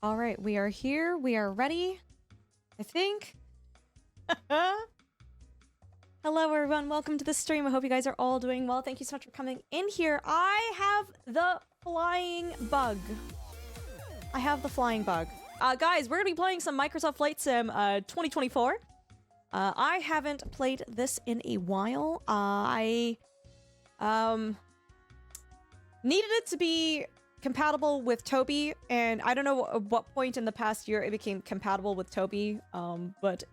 All right, we are here. We are ready. I think. Hello, everyone. Welcome to the stream. I hope you guys are all doing well. Thank you so much for coming in here. I have the flying bug. Guys, we're going to be playing some Microsoft Flight Sim 2024. I haven't played this in a while. I needed it to be compatible with Toby, and I don't know at what point in the past year it became compatible with Toby, but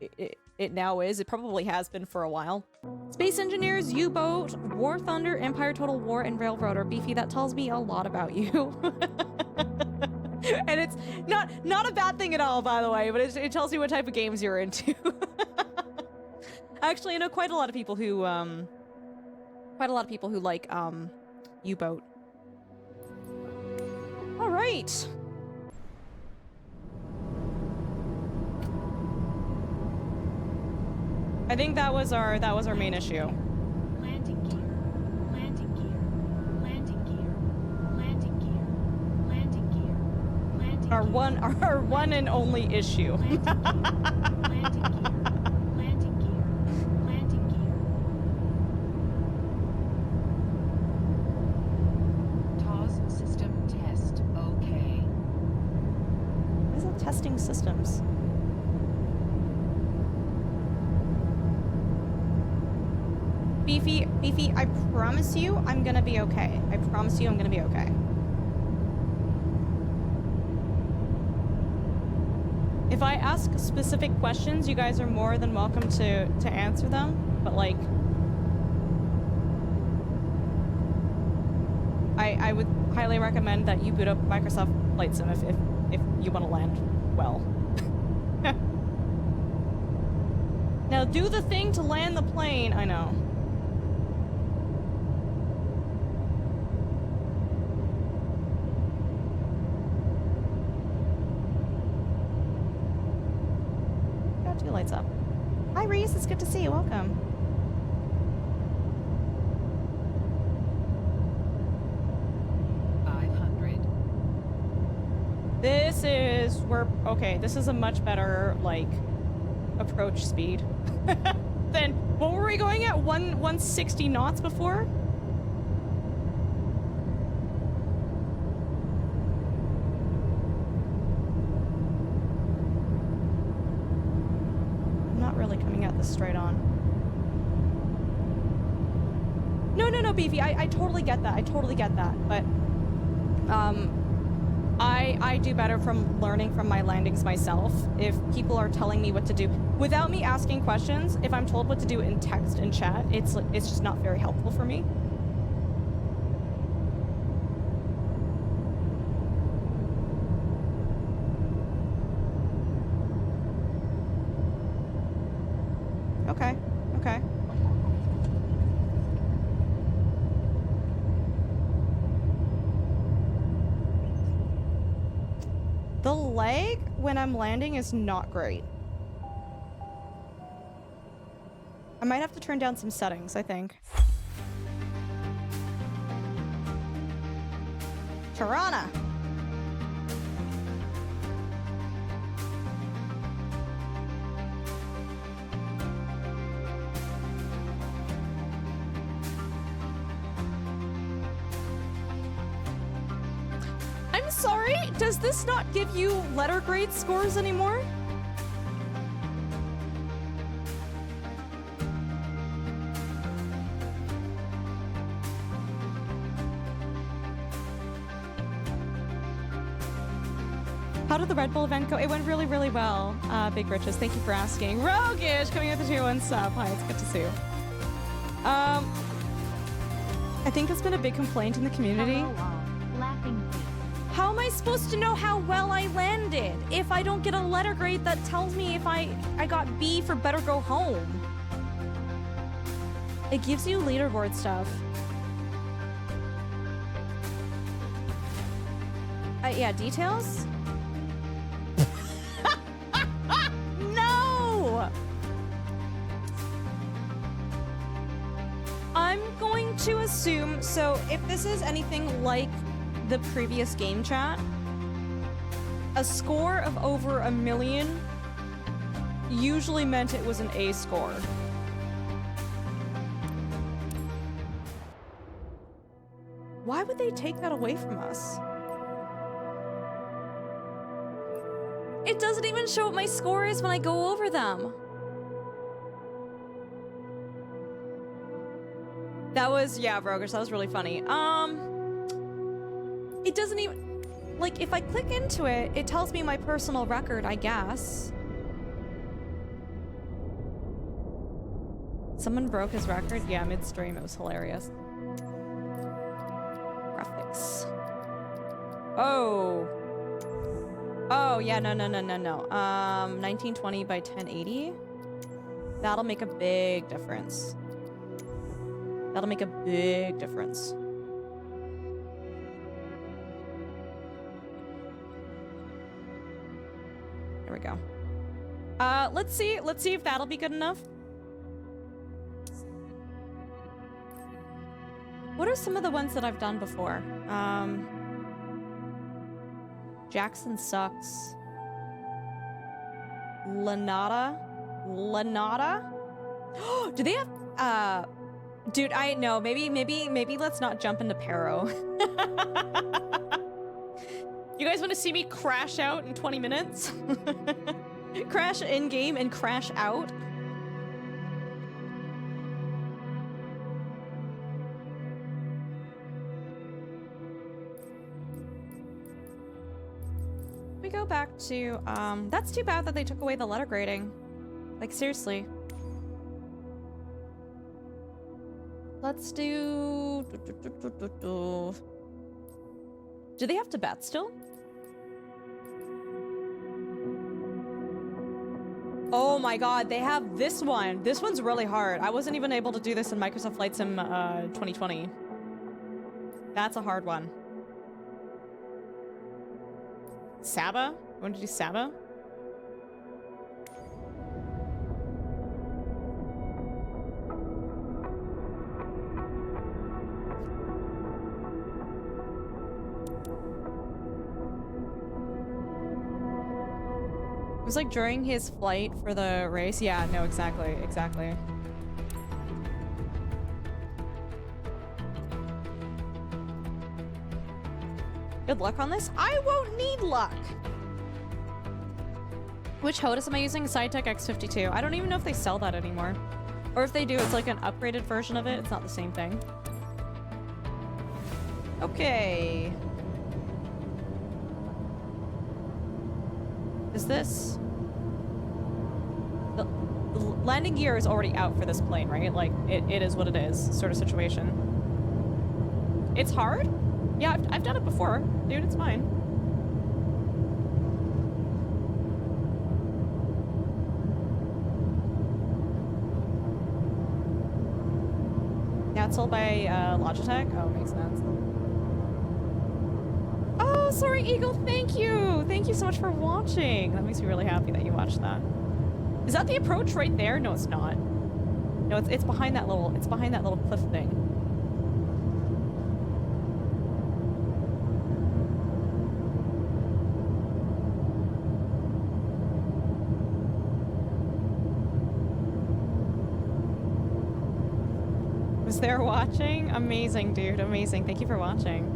it now is. It probably has been for a while. Space Engineers, U-Boat, War Thunder, Empire Total War, and Railroader. Beefy, that tells me a lot about you. And it's not a bad thing at all, by the way, but it tells me what type of games you're into. Actually, I know quite a lot of people who like U-Boat. All right. I think that was our main issue. Landing gear, landing gear, landing gear, landing gear, landing gear, landing Our one and only issue. landing gear, landing gear, landing gear, landing gear. TOS system test, okay. What is it? Testing systems. Beefy, I promise you I'm gonna be okay. I promise you I'm gonna be okay. If I ask specific questions, you guys are more than welcome to answer them, but like I would highly recommend that you boot up Microsoft Flight Sim if you want to land well. Now do the thing to land the plane. I know. Got two lights up. Hi Reese, it's good to see you. Welcome. This is a much better, like, approach speed. Then, what were we going at? 160 knots before? I'm not really coming at this straight on. No, Beefy, I totally get that. I totally get that. But, I do better from learning from my landings myself. If people are telling me what to do without me asking questions, if I'm told what to do in text and chat, it's just not very helpful for me. Okay. The lag when I'm landing is not great. I might have to turn down some settings, I think. Tirana! I'm sorry, does this not give you letter grade scores anymore? How did the Red Bull event go? It went really, really well. Big Riches, thank you for asking. Rogish coming with the tier 1 sub. Hi, it's good to see you. I think that's been a big complaint in the community. Hello all. Laughing face. How am I supposed to know how well I landed if I don't get a letter grade that tells me if I got B for better go home? It gives you leaderboard stuff. Yeah, details? No! I'm going to assume, so if this is anything like the previous game chat, a score of over 1 million usually meant it was an A score. Why would they take that away from us? It doesn't even show what my score is when I go over them. That was, yeah, Brogers, that was really funny. It doesn't even, like, if I click into it, it tells me my personal record, I guess. Someone broke his record? Yeah, midstream, it was hilarious. Graphics. Oh. Oh, yeah, no. 1920 by 1080. That'll make a big difference. That'll make a big difference. There we go. Let's see if that'll be good enough. What are some of the ones that I've done before? Jackson Sucks. Lanata? Do they have, dude, I know, maybe let's not jump into Paro. You guys want to see me crash out in 20 minutes? Crash in-game and crash out? We go back to, that's too bad that they took away the letter grading. Like, seriously. Let's do... Do they have Tibet still? Oh my god, they have this one. This one's really hard. I wasn't even able to do this in Microsoft Flight Sim 2020. That's a hard one. Saba? You want to do Saba? It was like during his flight for the race. Yeah, no, exactly. Good luck on this. I won't need luck. Which HOTAS am I using? SideTech X52. I don't even know if they sell that anymore. Or if they do, it's like an upgraded version of it. It's not the same thing. Okay. Is this... The landing gear is already out for this plane, right? Like, it is what it is, sort of situation. It's hard? Yeah, I've done it before. Dude, it's fine. Yeah, it's sold by Logitech. Oh, makes sense. Oh, sorry, Eagle. Thank you. Thank you so much for watching. That makes me really happy that you watched that. Is that the approach right there? No, it's not. No, it's behind that little. It's behind that little cliff thing. Was there watching? Amazing, dude. Amazing. Thank you for watching.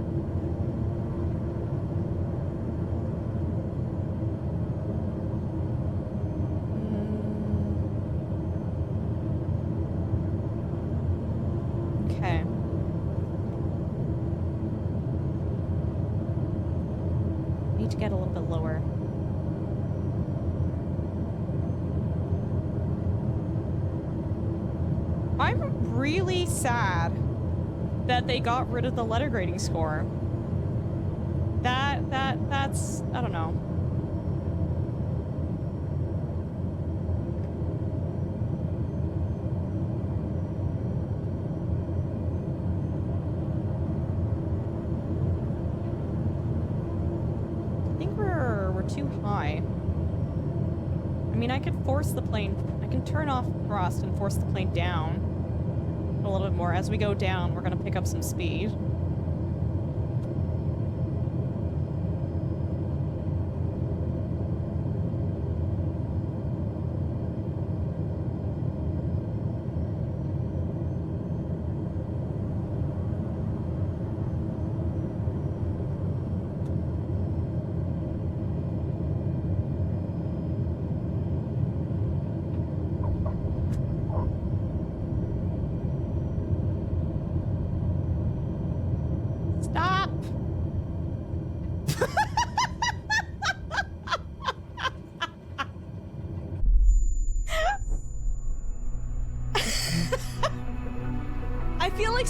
Okay. Need to get a little bit lower. I'm really sad that they got rid of the letter grading score. That's, I don't know. I think we're too high. I mean, I could force the plane, I can turn off thrust and force the plane down a little bit more. As we go down, we're gonna pick up some speed.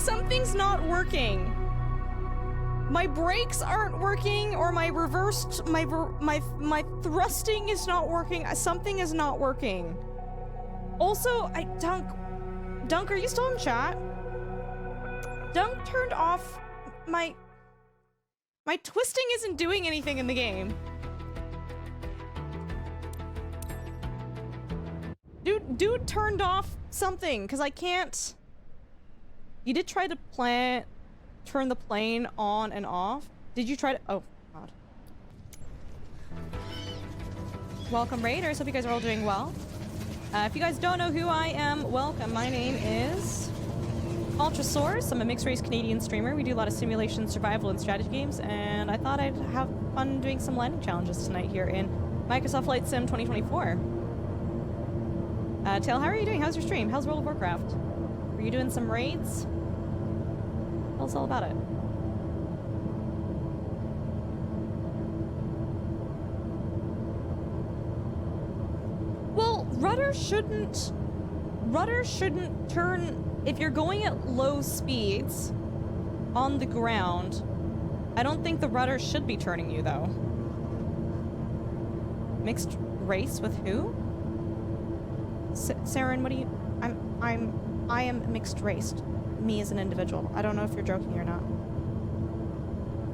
Something's not working. My brakes aren't working, or my reversed, my thrusting is not working. Something is not working. Also, Dunk, are you still in chat? Dunk turned off my twisting isn't doing anything in the game. Dude turned off something, because I can't... You did try to turn the plane on and off. Did you try to... Oh, God. Welcome, Raiders. Hope you guys are all doing well. If you guys don't know who I am, welcome. My name is Ultrasource. I'm a mixed-race Canadian streamer. We do a lot of simulation, survival, and strategy games, and I thought I'd have fun doing some landing challenges tonight here in Microsoft Flight Sim 2024. Tail, how are you doing? How's your stream? How's World of Warcraft? Were you doing some raids? Tell us all about it. Well, rudder shouldn't turn if you're going at low speeds on the ground. I don't think the rudder should be turning you though. Mixed race with who? Saren, what do you... I am mixed raced. Me as an individual. I don't know if you're joking or not.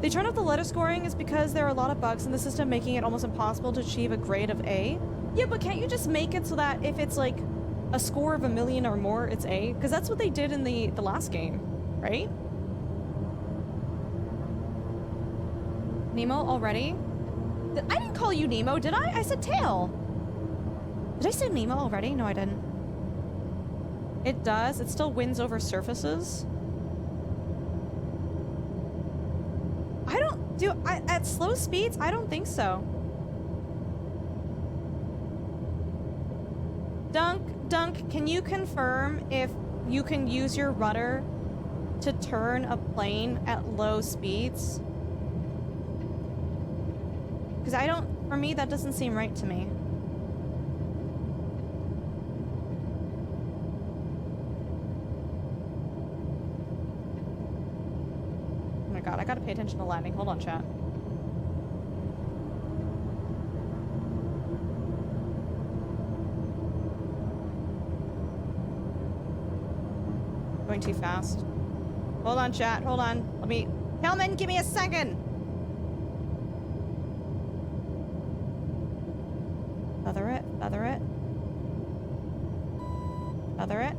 They turn off the letter scoring is because there are a lot of bugs in the system, making it almost impossible to achieve a grade of A. Yeah, but can't you just make it so that if it's like a score of 1,000,000 or more, it's A? Because that's what they did in the last game, right? Nemo already? I didn't call you Nemo, did I? I said Tail. Did I say Nemo already? No, I didn't. It does. It still wins over surfaces. I don't... at slow speeds, I don't think so. Dunk, can you confirm if you can use your rudder to turn a plane at low speeds? Because I don't... For me, that doesn't seem right to me. God, I gotta pay attention to landing. Hold on, chat. Going too fast. Hold on, chat. Hold on. Let me... Hellman, give me a second! Feather it. Feather it. Feather it.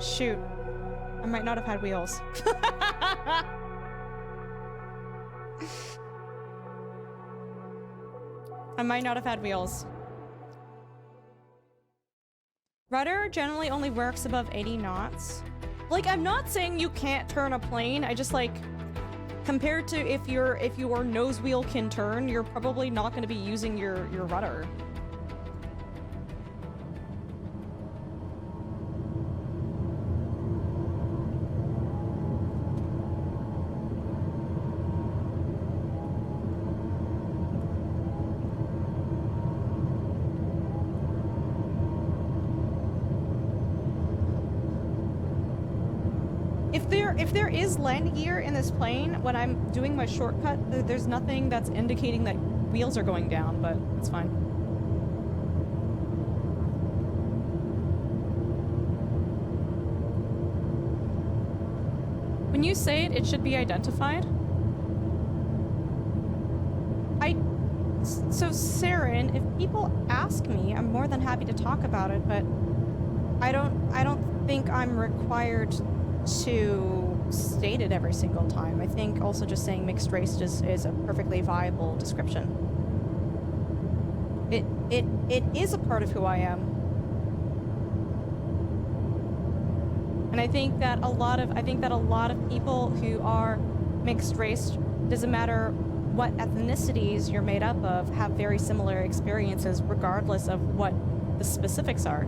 Shoot. I might not have had wheels. I might not have had wheels. Rudder generally only works above 80 knots. Like, I'm not saying you can't turn a plane. I just, like, compared to if your nose wheel can turn, you're probably not going to be using your rudder. If there is landing gear in this plane, when I'm doing my shortcut, there's nothing that's indicating that wheels are going down, but it's fine. When you say it, it should be identified. So Saren, if people ask me, I'm more than happy to talk about it, but I don't think I'm required to state it every single time. I think also just saying mixed race is a perfectly viable description. It is a part of who I am. And I think that a lot of people who are mixed race, doesn't matter what ethnicities you're made up of have very similar experiences regardless of what the specifics are.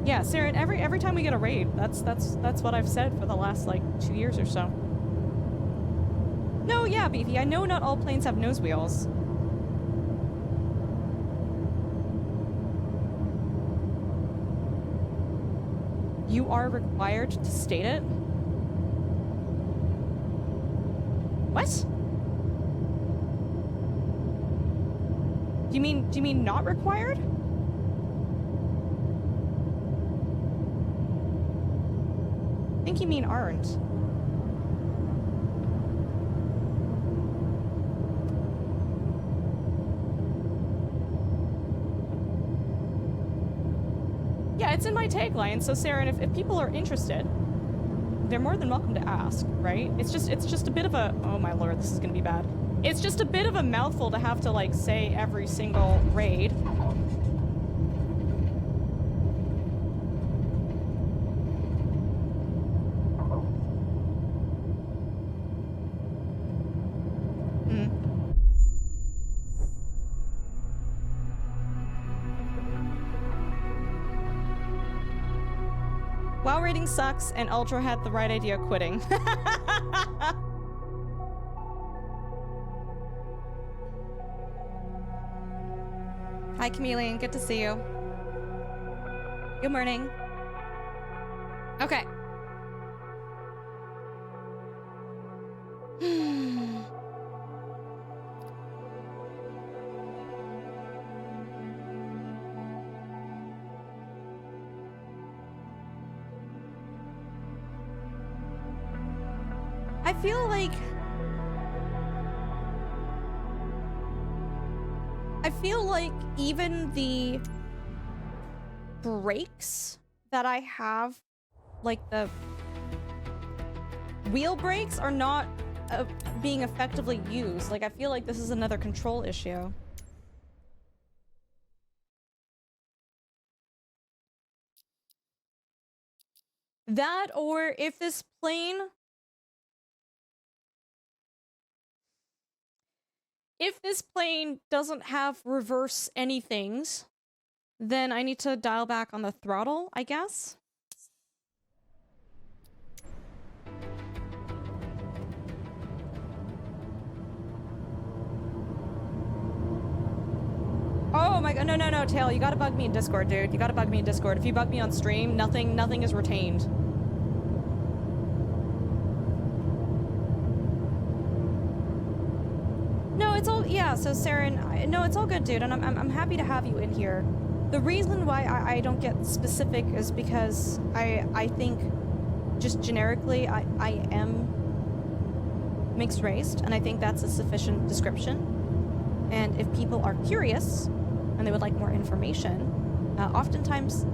Yeah, Saren, every time we get a raid, that's what I've said for the last like 2 years or so. No, yeah, Beefy, I know not all planes have nose wheels. You are required to state it? What? Do you mean not required? I think you mean aren't. Yeah, it's in my tagline, so Saren, if people are interested, they're more than welcome to ask, right? It's just a bit of a, oh my lord, this is gonna be bad. It's just a bit of a mouthful to have to like say every single raid. WoW rating sucks, and Ultra had the right idea quitting. Hi, Chameleon. Good to see you. Good morning. Okay. I feel like even the brakes that I have, like the wheel brakes, are not being effectively used. Like, I feel like this is another control issue. That, or if this plane... If this plane doesn't have reverse anythings, then I need to dial back on the throttle, I guess. Oh my god, no, Tail, you gotta bug me in Discord, dude. You gotta bug me in Discord. If you bug me on stream, nothing is retained. No, it's all, yeah, so Saren, no, it's all good, dude, and I'm happy to have you in here. The reason why I don't get specific is because I think, just generically, I am mixed raced, and I think that's a sufficient description. And if people are curious, and they would like more information, oftentimes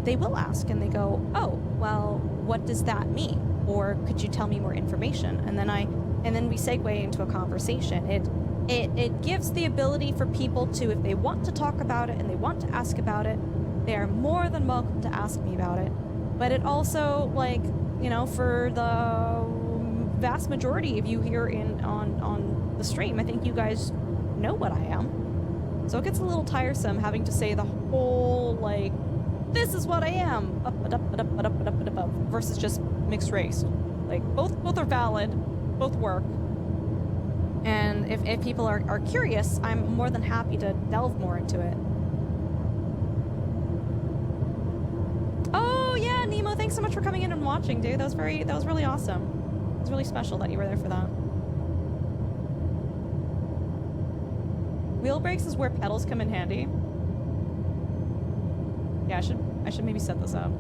they will ask, and they go, oh, well, what does that mean? Or could you tell me more information? And then we segue into a conversation. It gives the ability for people to, if they want to talk about it and they want to ask about it, they are more than welcome to ask me about it. But it also, like, you know, for the vast majority of you here on the stream, I think you guys know what I am. So it gets a little tiresome having to say the whole, like, this is what I am, up, versus just mixed race. Like, both are valid, both work. And if people are curious, I'm more than happy to delve more into it. Oh yeah, Nemo, thanks so much for coming in and watching, dude. That was really awesome. It was really special that you were there for that. Wheel brakes is where pedals come in handy. Yeah, I should maybe set this up.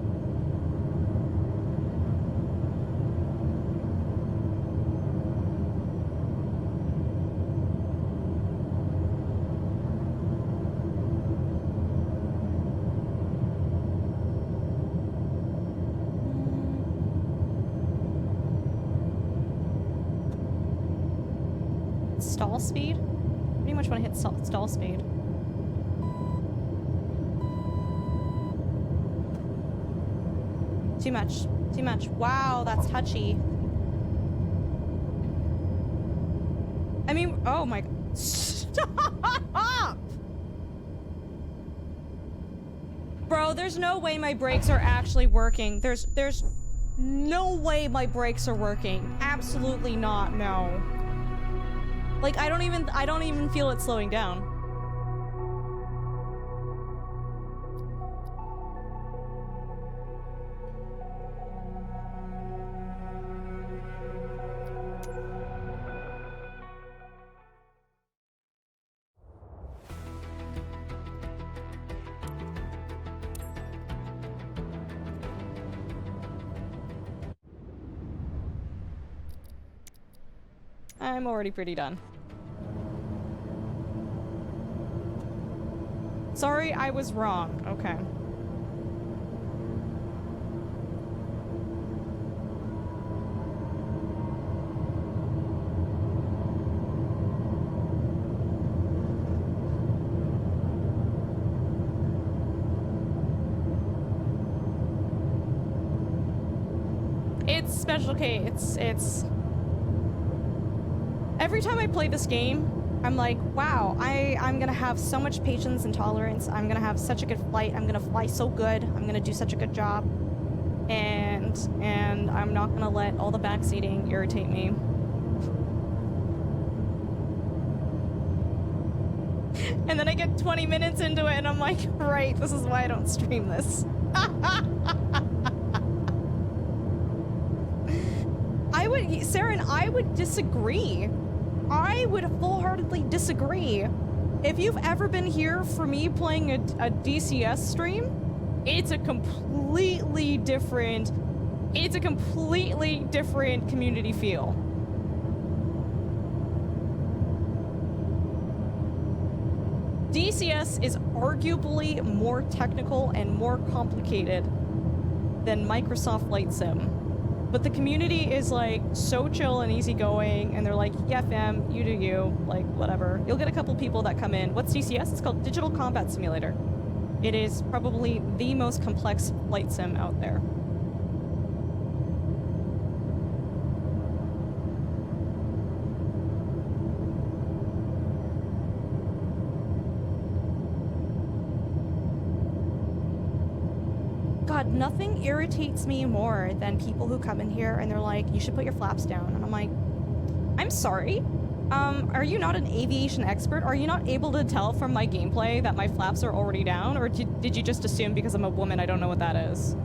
Stall speed? Pretty much want to hit stall speed. Too much. Too much. Wow, that's touchy. I mean, oh my... Stop! Bro, there's no way my brakes are actually working. There's no way my brakes are working. Absolutely not, no. Like, I don't even feel it slowing down. I'm already pretty done. Sorry, I was wrong. Okay. It's Special K. It's... Every time I play this game, I'm like, wow, I'm gonna have so much patience and tolerance. I'm gonna have such a good flight. I'm gonna fly so good. I'm gonna do such a good job. And I'm not gonna let all the backseating irritate me. And then I get 20 minutes into it and I'm like, right, this is why I don't stream this. Saren, I would disagree. I would full-heartedly disagree. If you've ever been here for me playing a DCS stream, it's a completely different community feel. DCS is arguably more technical and more complicated than Microsoft Flight Sim. But the community is like so chill and easygoing, and they're like, yeah, fam, you do you, like, whatever. You'll get a couple people that come in. What's DCS? It's called Digital Combat Simulator. It is probably the most complex flight sim out there. God, nothing irritates me more than people who come in here and they're like, you should put your flaps down. And I'm like, I'm sorry. Are you not an aviation expert? Are you not able to tell from my gameplay that my flaps are already down? Or did you just assume because I'm a woman I don't know what that is?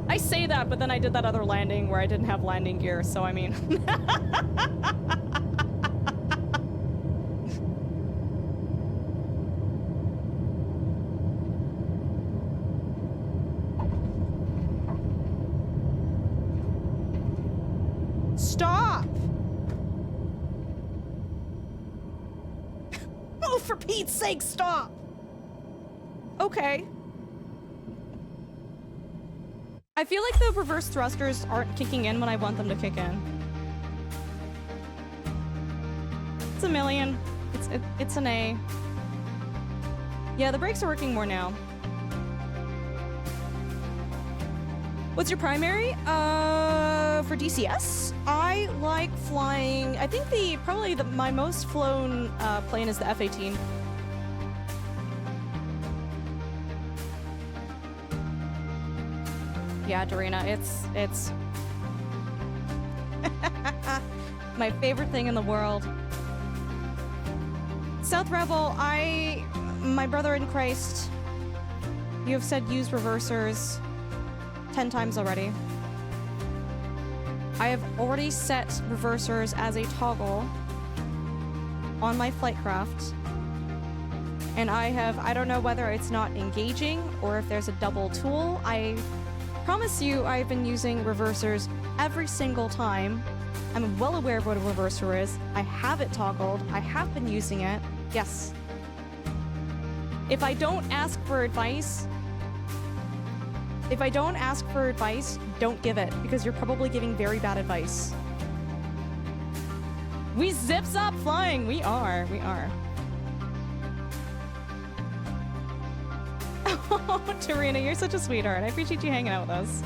I say that, but then I did that other landing where I didn't have landing gear, so I mean... Stop! Oh, for Pete's sake, stop! Okay. I feel like the reverse thrusters aren't kicking in when I want them to kick in. It's a million. It's an A. Yeah, the brakes are working more now. What's your primary? For DCS? I like flying... I think my most flown plane is the F-18. Yeah, Dorina, it's... my favorite thing in the world. South Rebel, my brother in Christ, you have said use reversers 10 times already. I have already set reversers as a toggle on my flight craft. And I don't know whether it's not engaging or if there's a double tool. I promise you I've been using reversers every single time. I'm well aware of what a reverser is. I have it toggled. I have been using it. Yes. If I don't ask for advice, don't give it, because you're probably giving very bad advice. We zips up flying. We are. Oh, Tarina, you're such a sweetheart. I appreciate you hanging out with us.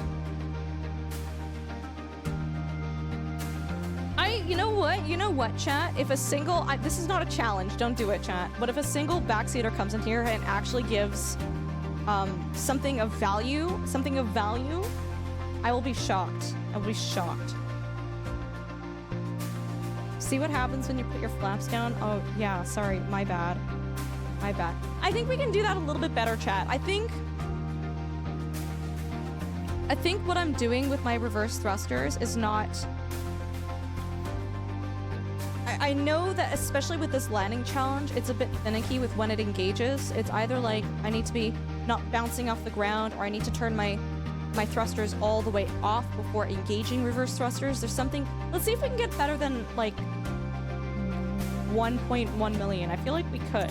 you know what? You know what, chat? If a single, this is not a challenge, don't do it, chat. But if a single backseater comes in here and actually gives something of value, I will be shocked. I will be shocked. See what happens when you put your flaps down? Oh, yeah, sorry, my bad. My bad. I think we can do that a little bit better, chat. I think what I'm doing with my reverse thrusters is not... I know that especially with this landing challenge, it's a bit finicky with when it engages. It's either like I need to be not bouncing off the ground, or I need to turn my thrusters all the way off before engaging reverse thrusters. There's something... Let's see if we can get better than, like, 1.1 million. I feel like we could.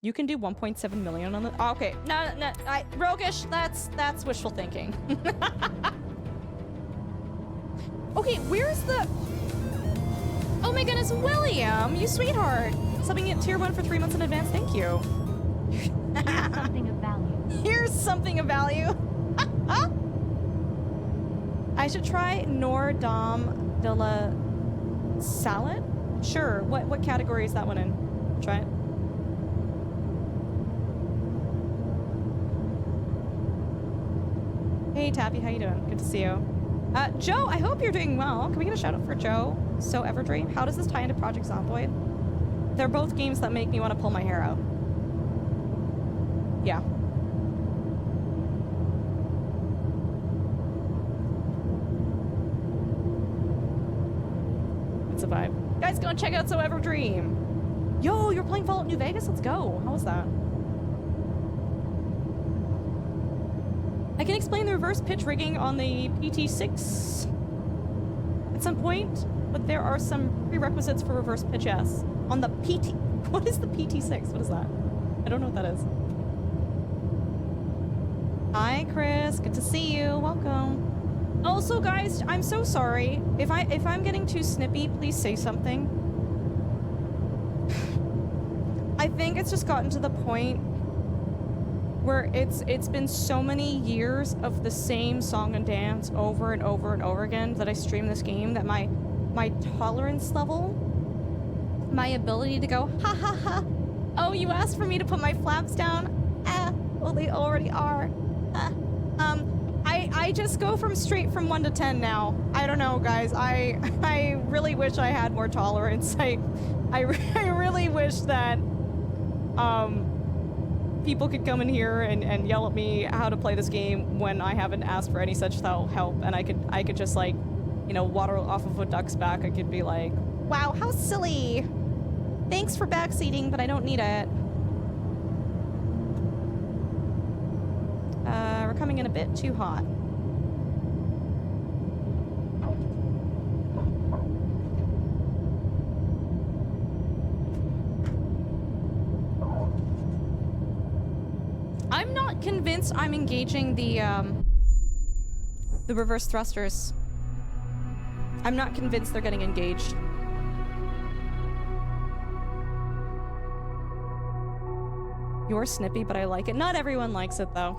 You can do 1.7 million on the... Oh, okay. No, Roguish, that's wishful thinking. Okay, where's the... Oh my goodness, William, you sweetheart. Subbing at tier 1 for 3 months in advance, thank you. Here's something of value. Here's something of value. I should try Nor Dom de la Salad? Sure, what category is that one in? Try it. Hey Tabby, how you doing? Good to see you. Joe, I hope you're doing well. Can we get a shout out for Joe? So Everdream. How does this tie into Project Zomboid? They're both games that make me want to pull my hair out. Yeah. It's a vibe. Guys, go and check out So Everdream. Yo, you're playing Fallout New Vegas? Let's go. How was that? I can explain the reverse pitch rigging on the PT6 at some point, but there are some prerequisites for reverse pitch S. On the PT... What is the PT6? What is that? I don't know what that is. Hi, Chris. Good to see you. Welcome. Also, guys, I'm so sorry. If I'm getting too snippy, please say something. I think it's just gotten to the point where it's been so many years of the same song and dance over and over and over again that I stream this game that my tolerance level, my ability to go, ha ha ha, oh, you asked for me to put my flaps down? Well, they already are. I just go straight from 1 to 10 now. I don't know, guys. I really wish I had more tolerance. I really wish that, people could come in here and yell at me how to play this game when I haven't asked for any such help, and I could just, like, you know, water off of a duck's back. I could be like, wow, how silly. Thanks for backseating, but I don't need it. We're coming in a bit too hot. I'm not convinced I'm engaging the reverse thrusters. I'm not convinced they're getting engaged. You're snippy, but I like it. Not everyone likes it, though.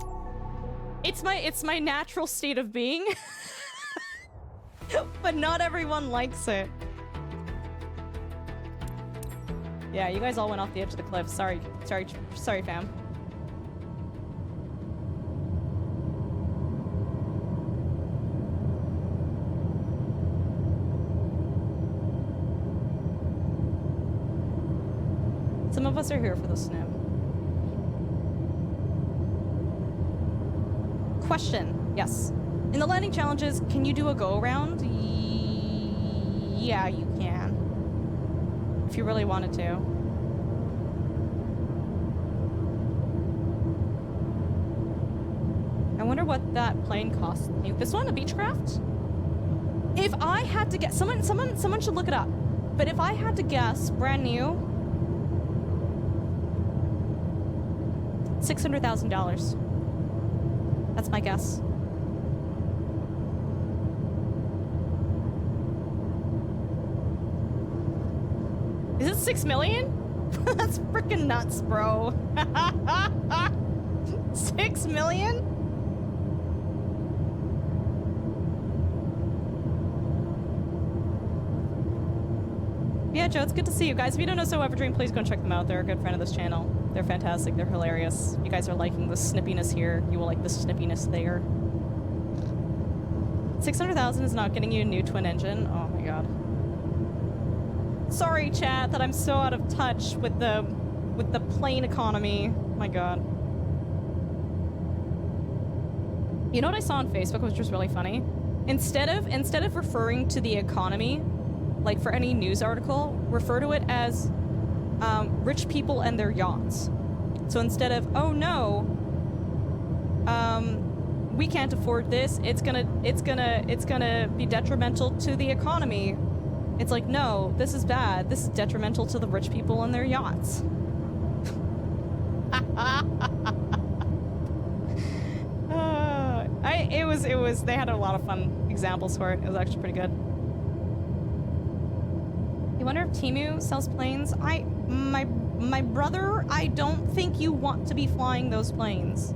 It's my natural state of being. But not everyone likes it. Yeah, you guys all went off the edge of the cliff. Sorry, fam. Some of us are here for the snip. Question. Yes. In the landing challenges, can you do a go-around? Yeah, you can. If you really wanted to. I wonder what that plane cost. This one, a Beechcraft? If I had to guess, someone should look it up. But if I had to guess, brand new, $600,000. That's my guess. Is it 6 million? That's freaking nuts, bro. 6 million? Yeah, Joe, it's good to see you guys. If you don't know So Everdream, please go and check them out. They're a good friend of this channel. They're fantastic. They're hilarious. You guys are liking the snippiness here. You will like the snippiness there. 600,000 is not getting you a new twin engine. Oh my god. Sorry, chat, that I'm so out of touch with the plane economy. My god. You know what I saw on Facebook, which was really funny? Instead of referring to the economy, like for any news article, refer to it as rich people and their yachts. So instead of, oh no, we can't afford this, it's gonna be detrimental to the economy. It's like, no, this is bad. This is detrimental to the rich people and their yachts. They had a lot of fun examples for it. It was actually pretty good. You wonder if Temu sells planes? My brother, I don't think you want to be flying those planes.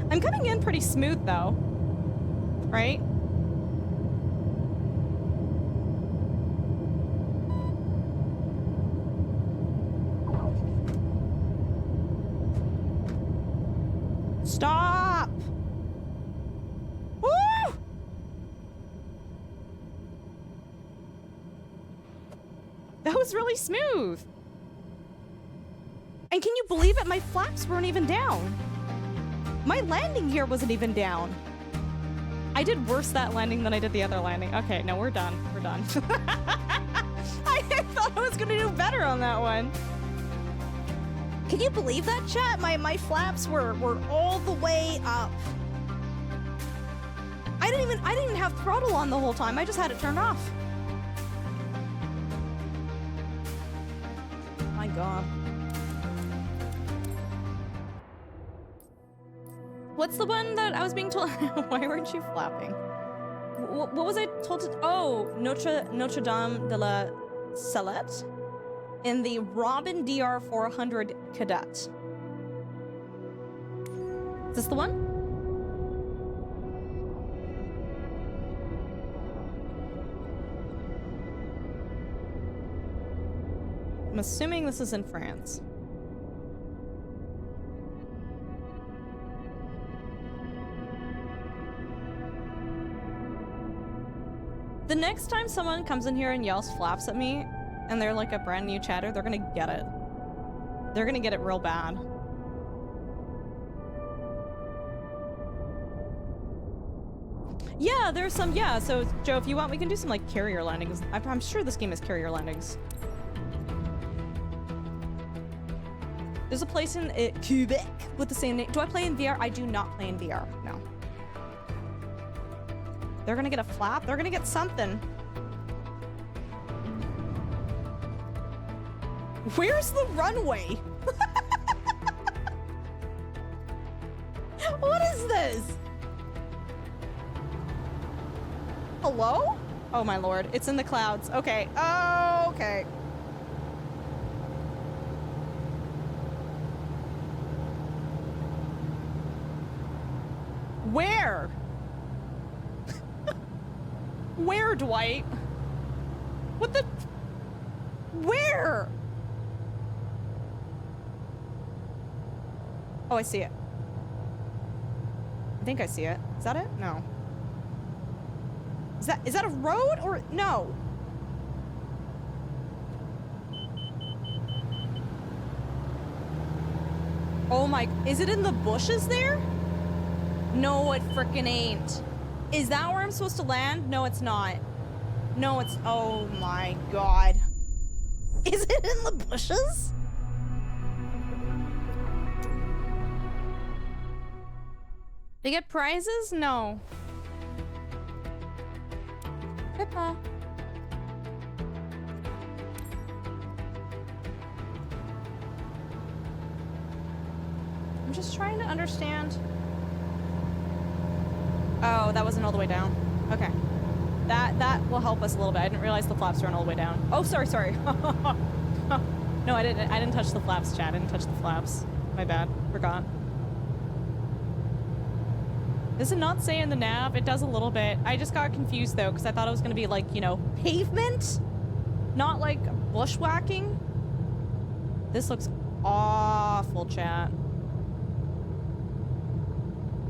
I'm coming in pretty smooth though, right? Stop! Woo! That was really smooth. And can you believe it? My flaps weren't even down. My landing gear wasn't even down. I did worse that landing than I did the other landing. Okay, no, we're done. We're done. I thought I was gonna do better on that one. Can you believe that, chat? My flaps were all the way up. I didn't even have throttle on the whole time. I just had it turned off. My god. What's the one that I was being told? Why weren't you flapping? What was I told to? Oh, Notre Dame de la Salette in the Robin DR400 Cadet. Is this the one? I'm assuming this is in France. The next time someone comes in here and yells flaps at me, and they're like a brand new chatter, they're gonna get it. They're gonna get it real bad. Yeah, there's some, yeah, so Joe, if you want, we can do some like carrier landings. I'm sure this game has carrier landings. There's a place in Quebec with the same name. Do I play in VR? I do not play in VR, no. They're gonna get a flap. They're gonna get something. Where's the runway? What is this? Hello? Oh my lord, it's in the clouds. Okay. Oh, okay. Where? Where, Dwight? What the? Where? Oh, I see it. I think I see it. Is that it? No. Is that a road or no? Oh my, is it in the bushes there? No, it frickin' ain't. Is that where I'm supposed to land? No, it's not. No, it's... Oh my god. Is it in the bushes? They get prizes? No. Pippa. I'm just trying to understand... Oh, that wasn't all the way down. Okay. That will help us a little bit. I didn't realize the flaps weren't all the way down. Oh, sorry. No, I didn't touch the flaps, chat. I didn't touch the flaps. My bad. Forgot. Does it not say in the nav? It does a little bit. I just got confused though, because I thought it was gonna be like, you know, pavement? Not like bushwhacking. This looks awful, chat.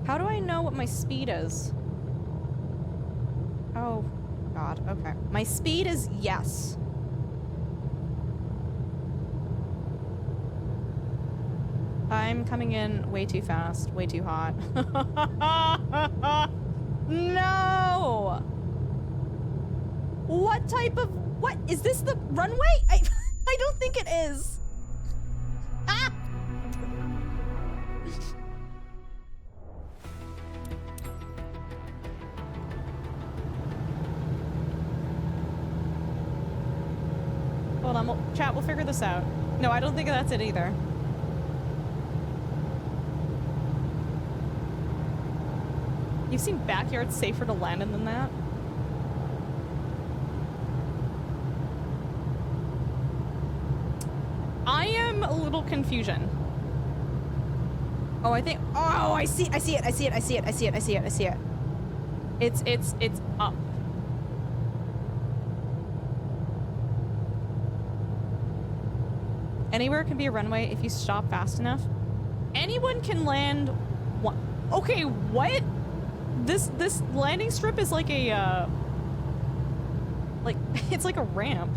How do I know what my speed is? Oh, God, okay. My speed is yes. I'm coming in way too fast, way too hot. No! What type of... What? Is this the runway? I don't think it is. Ah! Hold on, chat, we'll figure this out. No, I don't think that's it either. You've seen backyards safer to land in than that? I am a little confusion. Oh, I think, oh, I see it. It's up. Anywhere can be a runway if you stop fast enough. Anyone can land one. Okay, what? This landing strip is like a, like, it's like a ramp.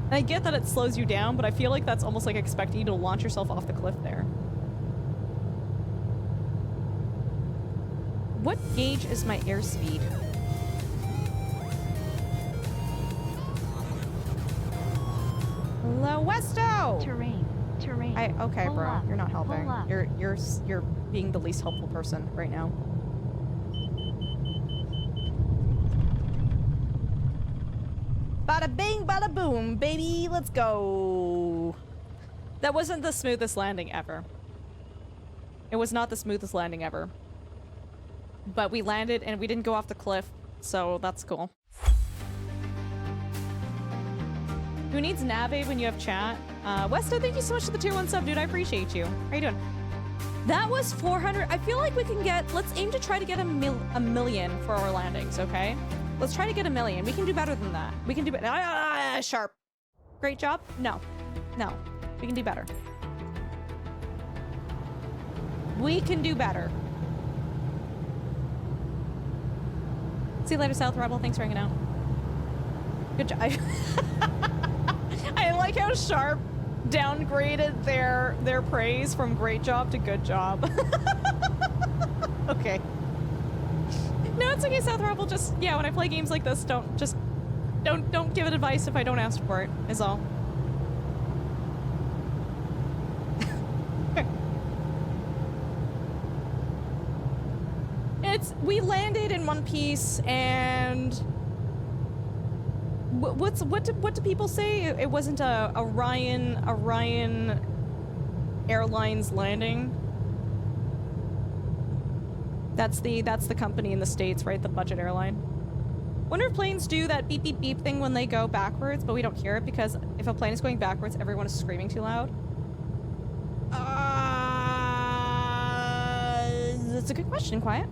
And I get that it slows you down, but I feel like that's almost like expecting you to launch yourself off the cliff there. What gauge is my airspeed? Hello, Westo! Terrain. Okay, Pull bro, up, you're not helping. pull up. You're being the least helpful person right now. Bada bing, bada boom, baby, let's go. That wasn't the smoothest landing ever. It was not the smoothest landing ever. But we landed and we didn't go off the cliff, so that's cool. Who needs Nave when you have chat? Westo, thank you so much for the tier 1 sub, dude. I appreciate you. How you doing? That was 400. I feel like we can get... Let's aim to try to get a million for our landings, okay? Let's try to get a million. We can do better than that. We can do better. Sharp. Great job? No. No. We can do better. We can do better. See you later, South Rebel. Thanks for hanging out. Good job. I like how Sharp downgraded their praise from great job to good job. Okay. No, it's okay, South Rebel. Just, yeah, when I play games like this, don't give it advice if I don't ask for it, is all. We landed in one piece, and what do people say? It wasn't a Ryan Airlines landing. That's the company in the States, right? The budget airline. Wonder if planes do that beep beep beep thing when they go backwards, but we don't hear it because if a plane is going backwards, everyone is screaming too loud. That's a good question, Quiet.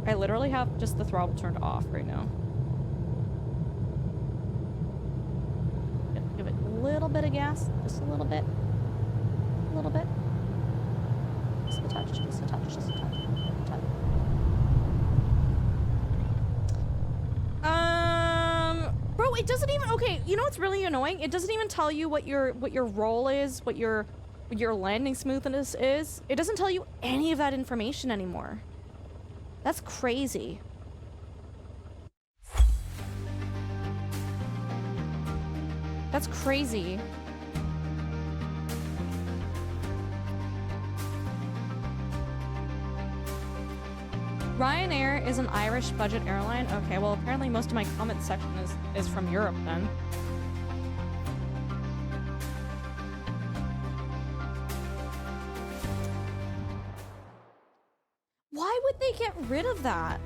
I literally have just the throttle turned off right now. Give it a little bit of gas, just a little bit. A little bit. Just a touch, just a touch, just a touch. Bro, it doesn't even, okay, you know what's really annoying? It doesn't even tell you what your roll is, what your landing smoothness is. It doesn't tell you any of that information anymore. That's crazy. That's crazy. Ryanair is an Irish budget airline? Okay, well apparently most of my comment section is from Europe then. Why would they get rid of that?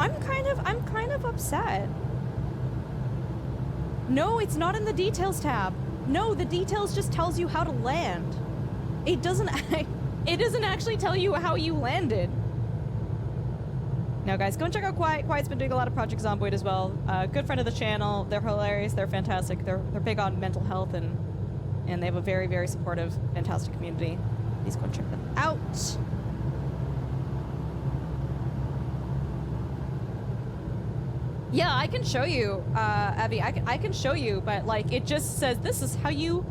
I'm kind of upset. No, it's not in the details tab. No, the details just tells you how to land. It doesn't actually tell you how you landed. Now, guys, go and check out Quiet. Quiet's been doing a lot of Project Zomboid as well. Good friend of the channel. They're hilarious. They're fantastic. They're big on mental health and they have a very, very supportive, fantastic community. Please go and check them out. Yeah, I can show you, Abby. I can show you, but like it just says this is how you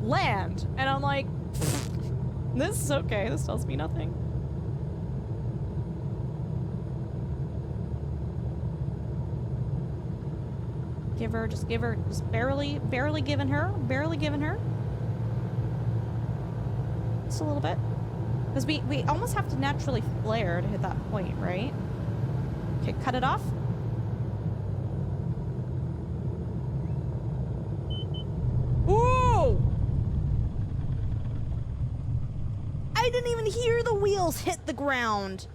land, and I'm like, this is okay. This tells me nothing. Just barely giving her. Just a little bit. Because we almost have to naturally flare to hit that point, right? Okay, cut it off. Ooh! I didn't even hear the wheels hit the ground.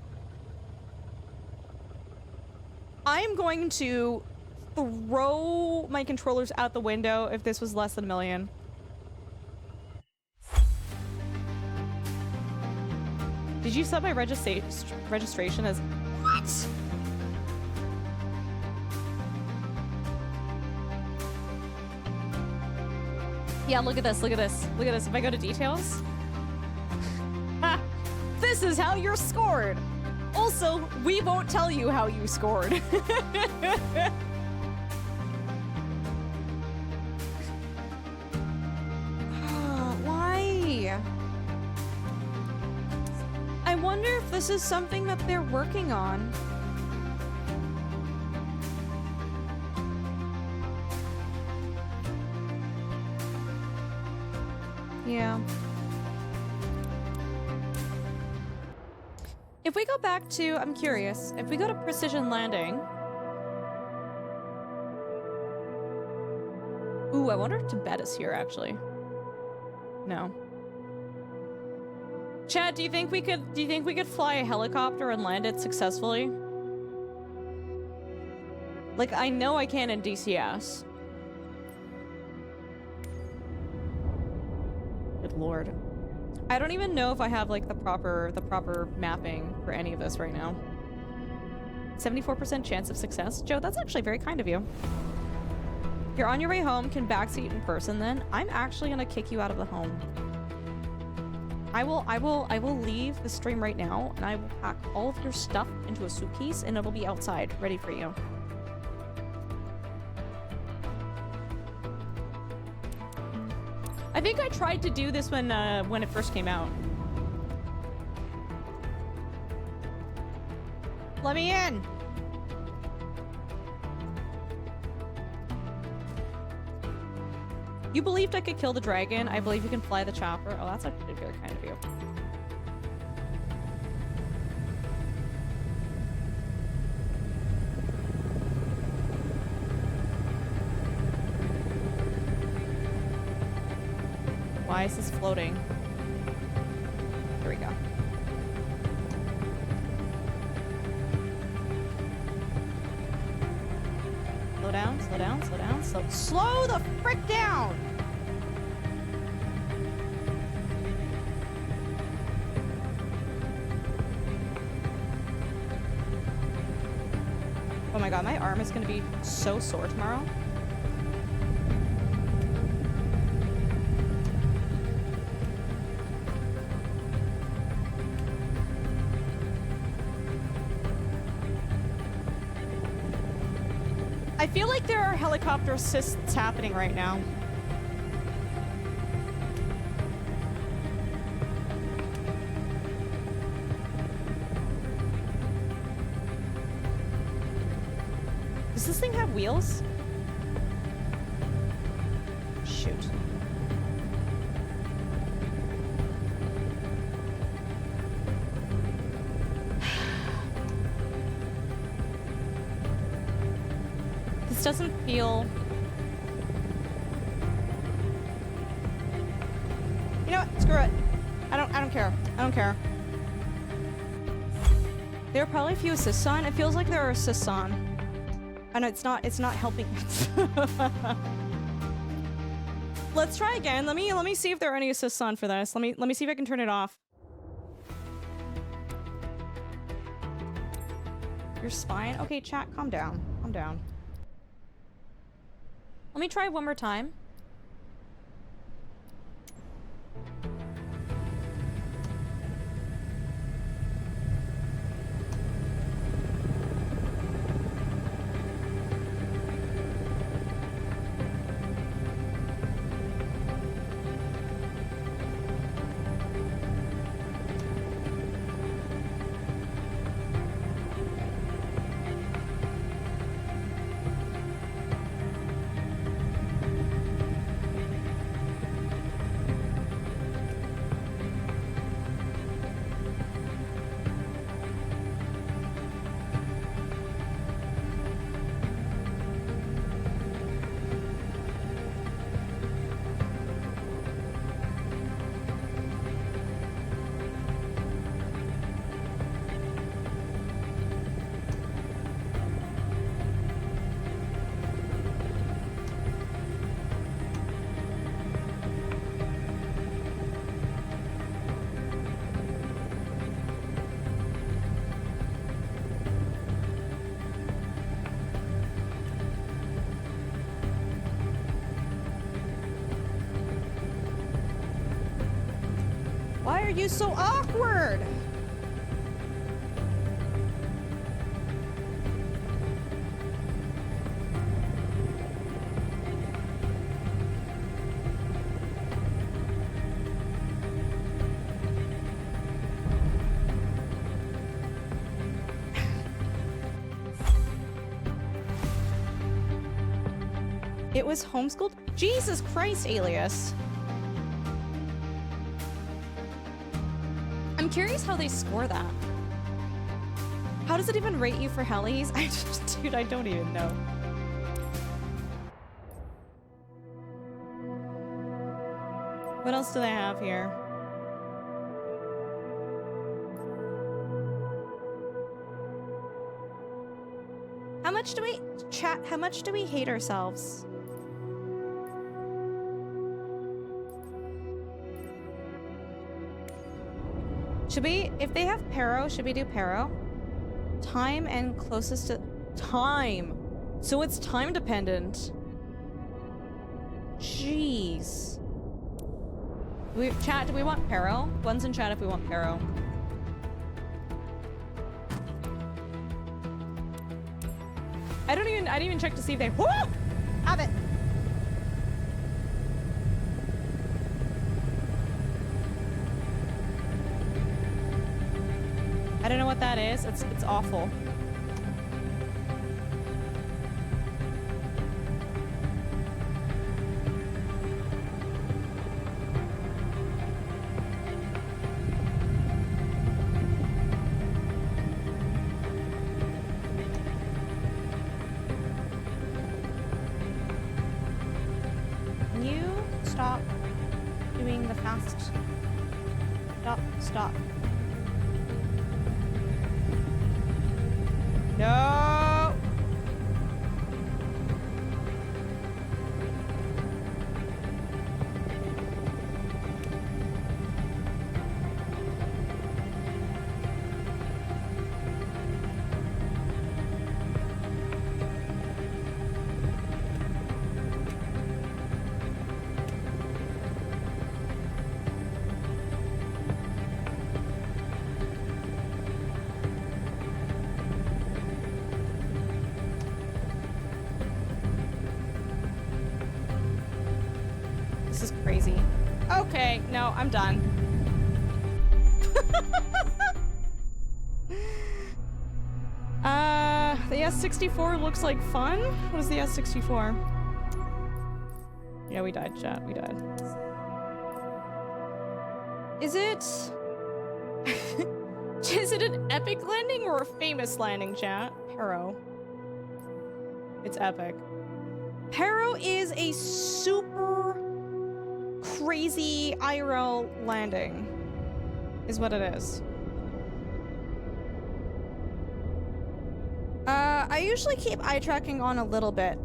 I am going to throw my controllers out the window if this was less than $1 million. Did you set my registration as what? Yeah, look at this, look at this, look at this. If I go to details, this is how you're scored. Also, we won't tell you how you scored. Why? I wonder if this is something that they're working on. Yeah. If we go back to, I'm curious, if we go to precision landing. Ooh, I wonder if Tibet is here actually. No. Chad, do you think we could fly a helicopter and land it successfully? Like, I know I can in DCS. Good lord. I don't even know if I have like the proper mapping for any of this right now. 74% chance of success. Joe, that's actually very kind of you. You're on your way home, can backseat in person then. I'm actually gonna kick you out of the home. I will leave the stream right now and I will pack all of your stuff into a suitcase and it'll be outside ready for you. I think I tried to do this when it first came out. Let me in. You believed I could kill the dragon. I believe you can fly the chopper. Oh, that's actually very kind of you. Why is this floating? Here we go. Slow down, slow down, slow down, slow the frick down! Oh my god, my arm is gonna be so sore tomorrow. I feel like there are helicopter assists happening right now. Does this thing have wheels? Shoot. This doesn't feel... You know what? Screw it. I don't care. I don't care. There are probably a few assists on. It feels like there are assists on. And it's not helping. Let's try again. Let me see if there are any assists on for this. Let me see if I can turn it off. Your spine? Okay, chat, calm down. Calm down. Let me try one more time. Why are you so awkward? It was homeschooled? Jesus Christ, Alias. I'm curious how they score that. How does it even rate you for helis? Dude, I don't even know. What else do they have here? How much do we chat? How much do we hate ourselves? Should we, if they have Pero, should we do Pero? Time and closest to time. So it's time dependent. Jeez. Chat, do we want Pero? One's in chat if we want Pero. I didn't even check to see if they woo! Have it. I don't know what that is. It's awful. Can you stop doing the fast? Stop. No! This is crazy. Okay, no, I'm done. The S64 looks like fun. What is the S64? Yeah, we died, chat. We died. Is it... Is it an epic landing or a famous landing, chat? Pero. It's epic. Pero is a super crazy IRL landing, is what it is. I usually keep eye tracking on a little bit.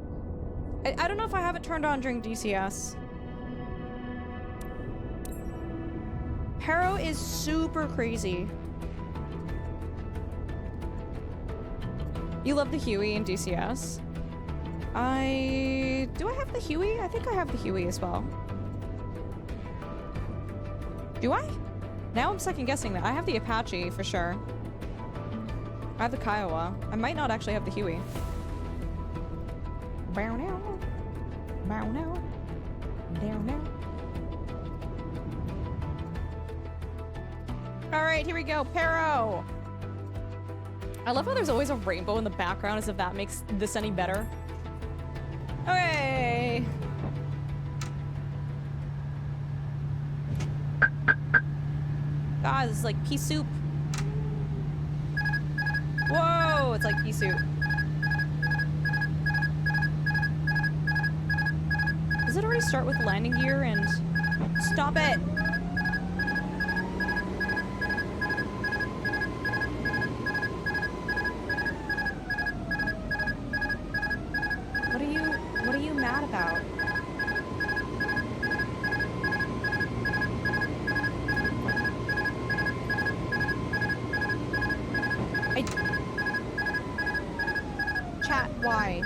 I don't know if I have it turned on during DCS. Harrow is super crazy. You love the Huey in DCS? Do I have the Huey? I think I have the Huey as well. Do I? Now I'm second guessing that. I have the Apache for sure. I have the Kiowa. I might not actually have the Huey. Bow now. Bow now. Down now. Alright, here we go. Pero! I love how there's always a rainbow in the background as if that makes this any better. Okay. God, this is like pea soup. Whoa, it's like pea soup. Does it already start with landing gear and... Stop it! What are you mad about? Chat, why?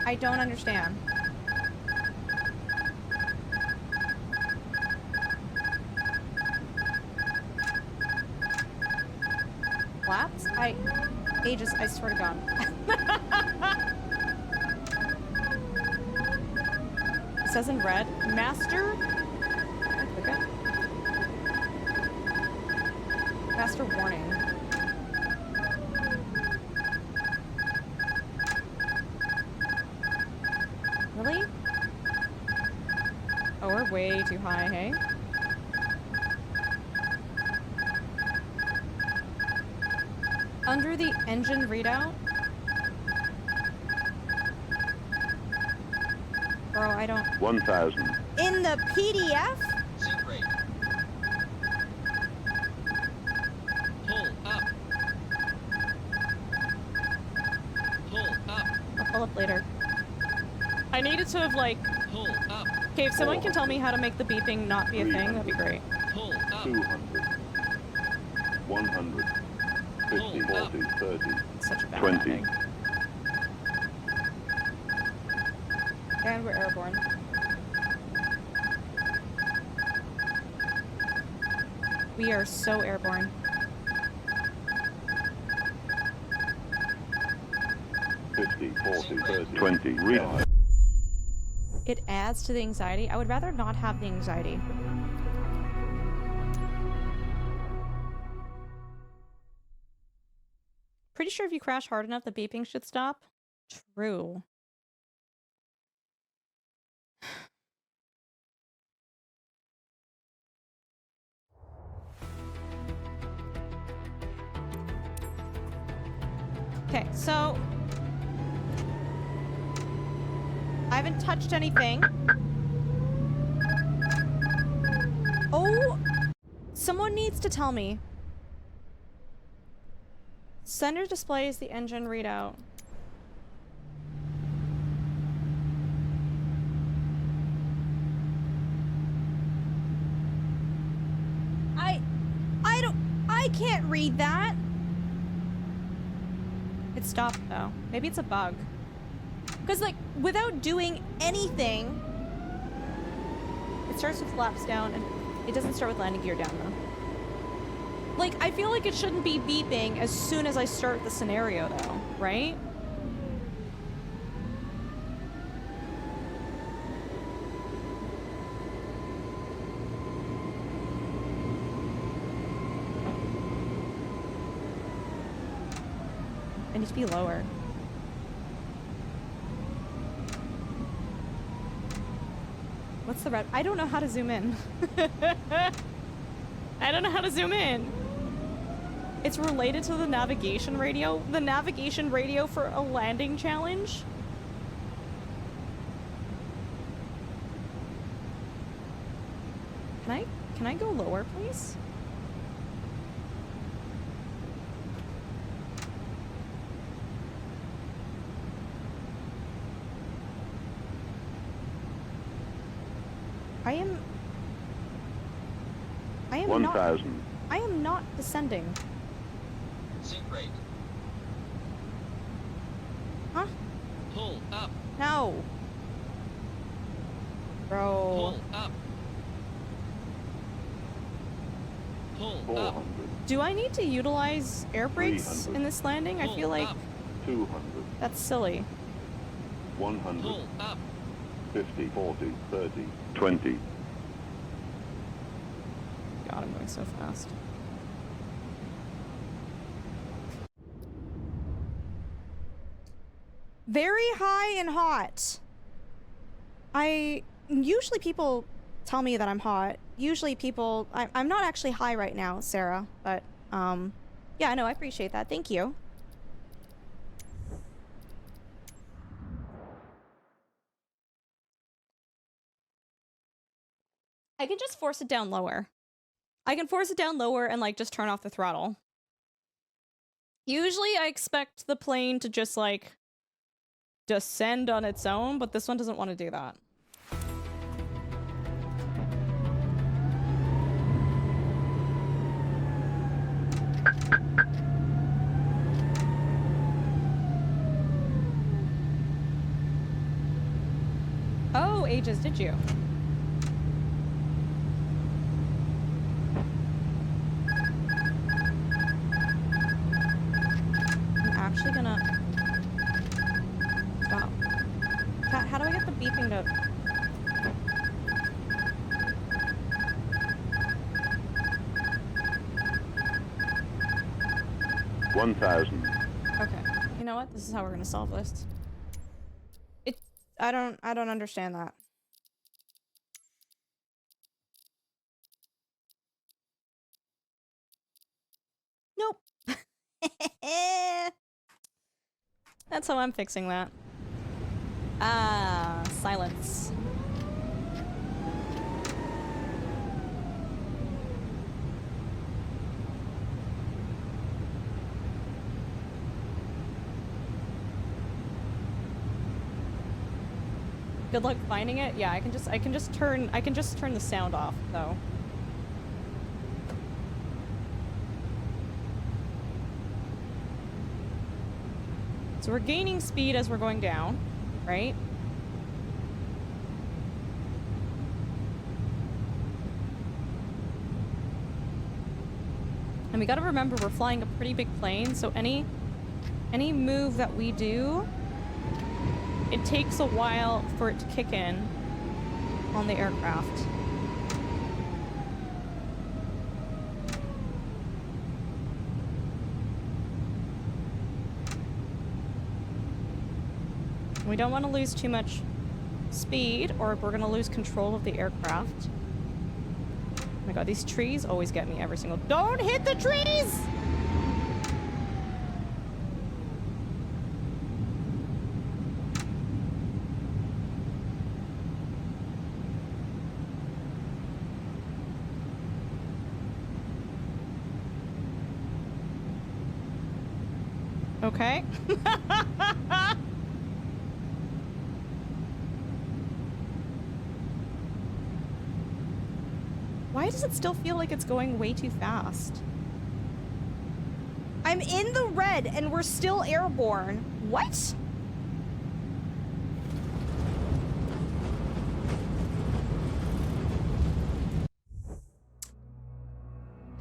I don't understand. Flaps? Aegis, I swear to God. It says in red, Master... Okay. Master warning. Really? Oh, we're way too high, hey? Under the engine readout? Bro, I don't... 1,000. In the PDF? Soup rate. Pull up. Pull up. I'll pull up later. I needed to have, like... Pull up. Okay, if someone can tell me how to make the beeping not be a thing, that'd be great. Pull up. 200. 100. 50, 40, 30. It's such a bad 20. thing. And we're airborne. We are so airborne. Fifty, 40, 30, 20. Real. It adds to the anxiety. I would rather not have the anxiety. Pretty sure if you crash hard enough, the beeping should stop. True. Okay, so I haven't touched anything. Oh, someone needs to tell me. Sender displays the engine readout. I can't read that. It stopped though. Maybe it's a bug. Because like, without doing anything, it starts with flaps down and it doesn't start with landing gear down though. Like, I feel like it shouldn't be beeping as soon as I start the scenario though, right? I need to be lower. What's the red? I don't know how to zoom in. I don't know how to zoom in. It's related to the navigation radio. The navigation radio for a landing challenge. Can I go lower, please? I am not. 1,000. I am not descending. Sync rate. Huh? Pull up. No. Bro. Pull up. Pull up. 400. Do I need to utilize air brakes 300. in this landing? I Pull feel like up. 200. that's silly. 100. Pull up. 50, 40, 30, 20. God, I'm going so fast. Very high and hot. Usually people tell me that I'm hot. Usually people, I'm not actually high right now, Sarah, but, yeah, no, I appreciate that. Thank you. I can just force it down lower. I can force it down lower and, like, just turn off the throttle. Usually I expect the plane to just, like, descend on its own, but this one doesn't want to do that. Oh, Aegis, did you? I'm actually gonna stop. Cat, how do I get the beeping to... 1,000. Okay. You know what? This is how we're gonna solve this. I don't understand that. Nope. That's how I'm fixing that. Ah, silence. Good luck finding it. Yeah, I can just turn the sound off though. So we're gaining speed as we're going down, right? And we gotta remember we're flying a pretty big plane, so any move that we do, it takes a while for it to kick in on the aircraft. We don't want to lose too much speed or we're going to lose control of the aircraft. Oh my god, these trees always get me every single... Don't hit the trees! Okay. Why does it still feel like it's going way too fast? I'm in the red and we're still airborne. What?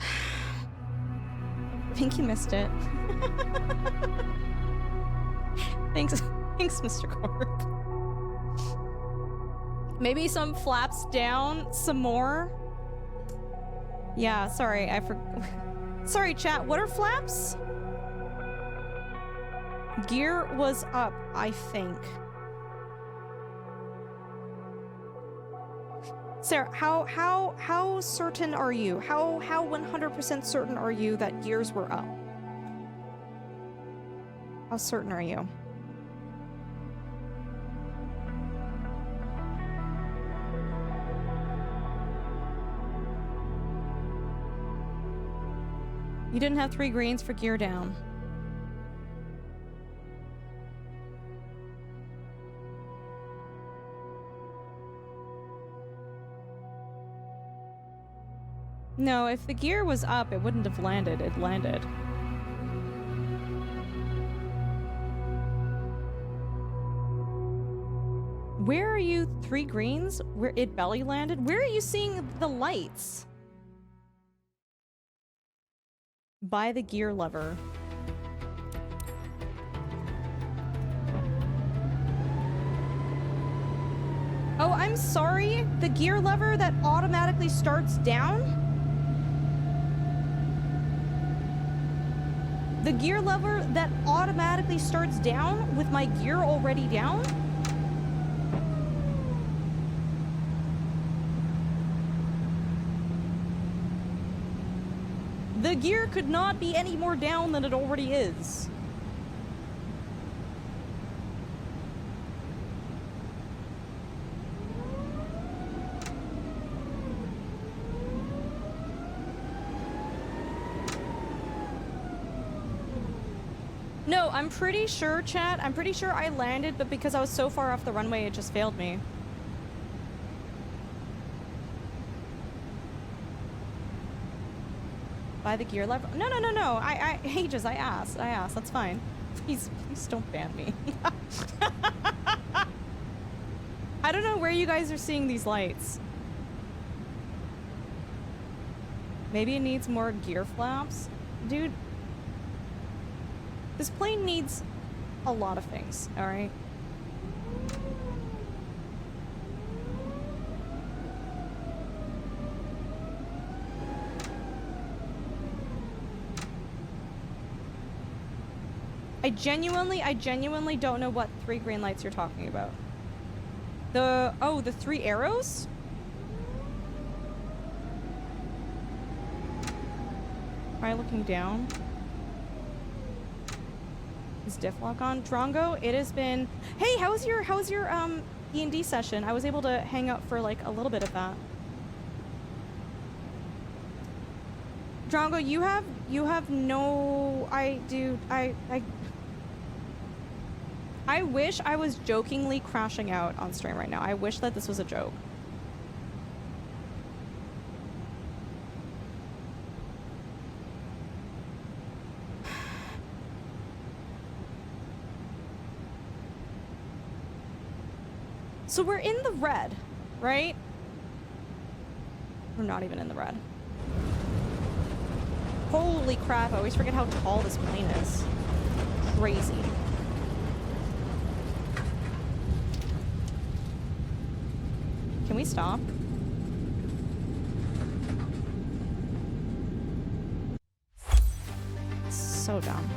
I think you missed it. Thanks, Mr. Corp. Maybe some flaps down some more. Yeah, sorry, sorry, chat, what are flaps? Gear was up, I think. Sarah, how certain are you? How 100% certain are you that gears were up? How certain are you? You didn't have 3 greens for gear down. No, if the gear was up, it wouldn't have landed. It landed. Where are you? 3 greens? Where it belly landed? Where are you seeing the lights? By the gear lever. Oh, I'm sorry. The gear lever that automatically starts down? The gear lever that automatically starts down with my gear already down? The gear could not be any more down than it already is. No, I'm pretty sure, chat. I'm pretty sure I landed, but because I was so far off the runway, it just failed me. By the gear lever? No, no, no, no. Ages, I asked. That's fine. Please don't ban me. I don't know where you guys are seeing these lights. Maybe it needs more gear flaps? Dude, this plane needs a lot of things, alright? I genuinely don't know what 3 green lights you're talking about. The 3 arrows? Am I looking down? Is diff lock on? Drongo, it has been... Hey, how was your D&D session? I was able to hang out for like a little bit of that. Drongo, you have no... I wish I was jokingly crashing out on stream right now. I wish that this was a joke. So we're in the red, right? We're not even in the red. Holy crap, I always forget how tall this plane is. Crazy. Can we stop? So dumb.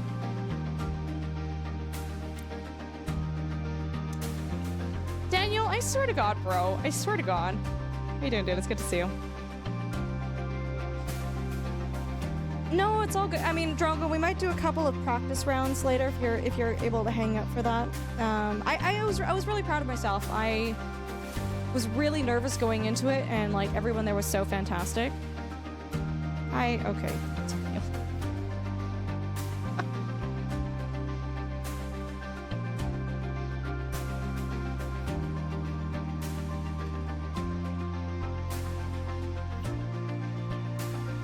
Daniel, I swear to God, bro. I swear to God. How you doing, dude? It's good to see you. No, it's all good. I mean, Drongo, we might do a couple of practice rounds later if you're able to hang out for that. I was really proud of myself. I was really nervous going into it, and like everyone there was so fantastic. Okay.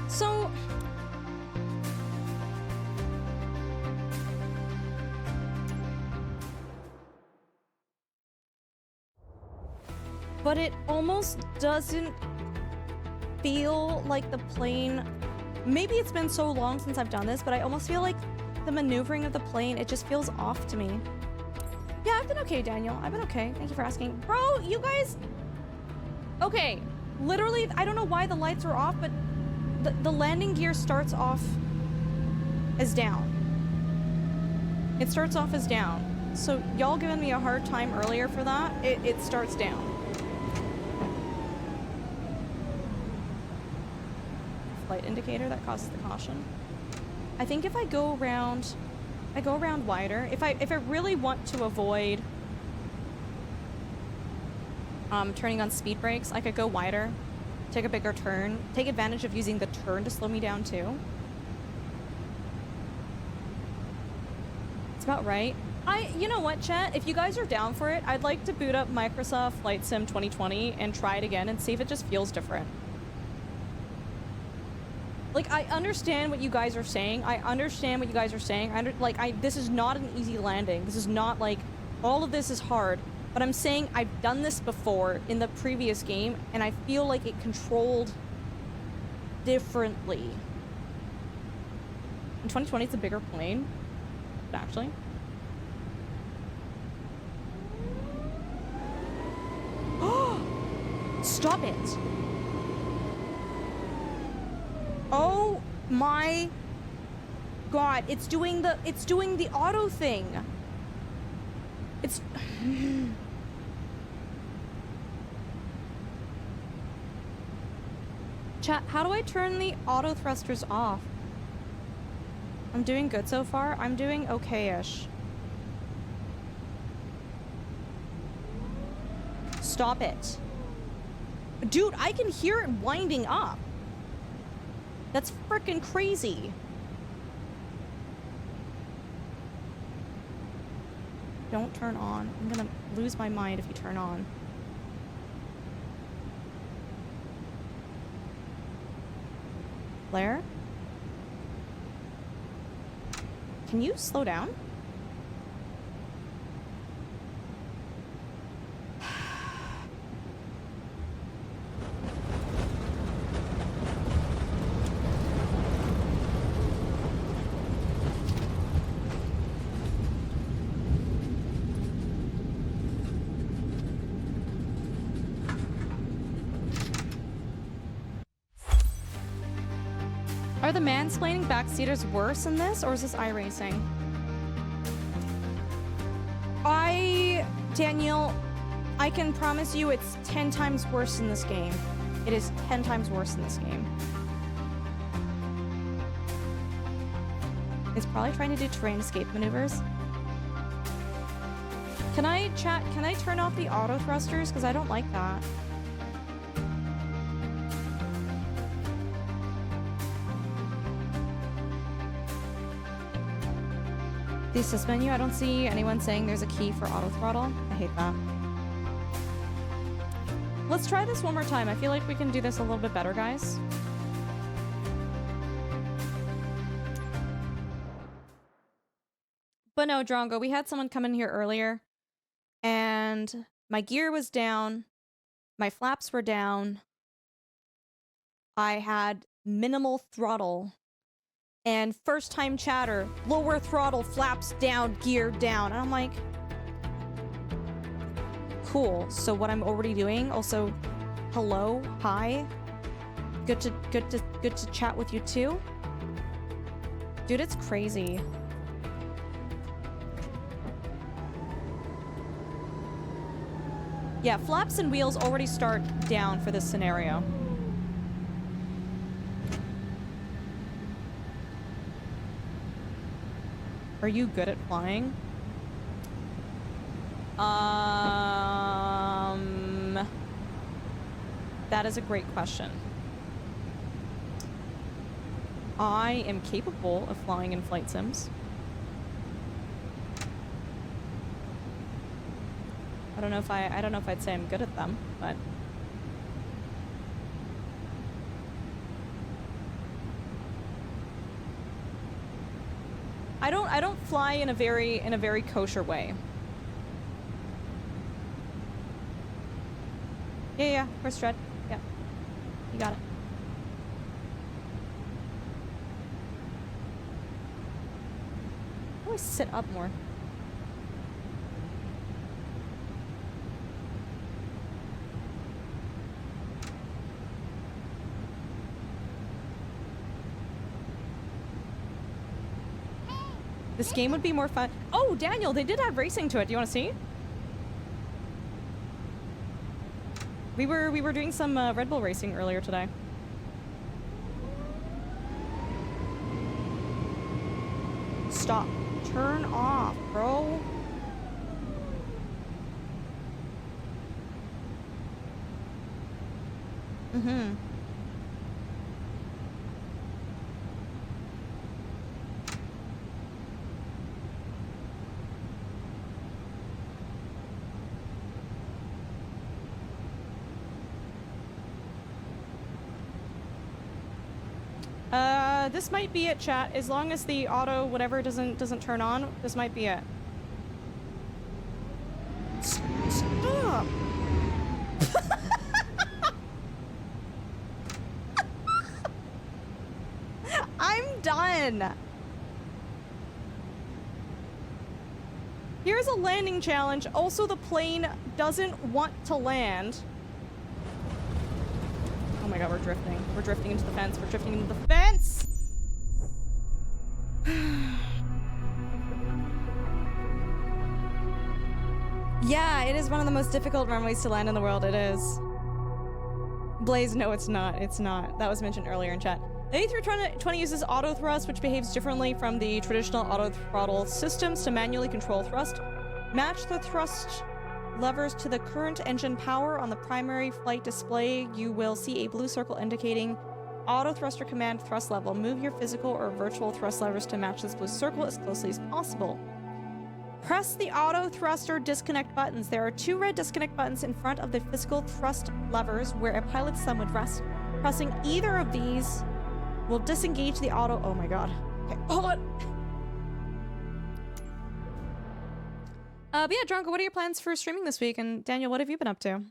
So but it almost doesn't feel like the plane... Maybe it's been so long since I've done this, but I almost feel like the maneuvering of the plane, it just feels off to me. Yeah, I've been okay, Daniel. I've been okay. Thank you for asking. Bro, you guys... Okay, literally, I don't know why the lights are off, but the landing gear starts off as down. It starts off as down. So y'all giving me a hard time earlier for that, it starts down. Flight indicator that causes the caution. I think if I go around wider, if I really want to avoid turning on speed brakes, I could go wider, take a bigger turn, take advantage of using the turn to slow me down too. It's about right. You know what, chat? If you guys are down for it, I'd like to boot up Microsoft Flight Sim 2020 and try it again and see if it just feels different. Like, I understand what you guys are saying. I understand what you guys are saying. This is not an easy landing. This is not, like, all of this is hard. But I'm saying I've done this before in the previous game, and I feel like it controlled differently. In 2020, it's a bigger plane, actually. Stop it! Oh my god, it's doing the auto thing. It's Chat, how do I turn the auto thrusters off? I'm doing good so far. I'm doing okay-ish. Stop it. Dude, I can hear it winding up. That's freaking crazy. Don't turn on. I'm gonna lose my mind if you turn on. Blair? Can you slow down? Are the mansplaining backseaters worse in this, or is this iRacing? Daniel, I can promise you it's 10 times worse in this game. It is 10 times worse in this game. It's probably trying to do terrain escape maneuvers. Can I turn off the auto thrusters? Because I don't like that. The assist menu, I don't see anyone saying there's a key for auto throttle. I hate that. Let's try this one more time. I feel like we can do this a little bit better, guys. But no, Drongo, we had someone come in here earlier, and my gear was down, my flaps were down, I had minimal throttle, and first time chatter, lower throttle, flaps down, gear down. And I'm like, cool. So what I'm already doing, also, hello, hi. Good to chat with you too. Dude, it's crazy. Yeah, flaps and wheels already start down for this scenario. Are you good at flying? That is a great question. I am capable of flying in flight sims. I don't know if I'd say I'm good at them, but I don't fly in a very kosher way. Yeah, first Dread. Yeah. You got it. I always sit up more. This game would be more fun. Oh, Daniel, they did add racing to it. Do you want to see? We were doing some Red Bull racing earlier today. Stop. Turn off, bro. Mm-hmm. This might be it, chat. As long as the auto whatever doesn't turn on, this might be it. Stop. I'm done. Here's a landing challenge. Also, the plane doesn't want to land. Oh my god, we're drifting. We're drifting into the fence. We're drifting into the fence! Yeah, it is one of the most difficult runways to land in the world. It is. Blaze, no, it's not. It's not. That was mentioned earlier in chat. The A320 uses auto thrust, which behaves differently from the traditional auto throttle systems to manually control thrust. Match the thrust levers to the current engine power. On the primary flight display, you will see a blue circle indicating auto thruster command thrust level. Move your physical or virtual thrust levers to match this blue circle as closely as possible. Press the auto thruster disconnect buttons. There are 2 red disconnect buttons in front of the physical thrust levers where a pilot's thumb would rest. Pressing either of these will disengage the auto. Oh my god. Okay, hold on. But yeah, Drongo, what are your plans for streaming this week? And Daniel, what have you been up to?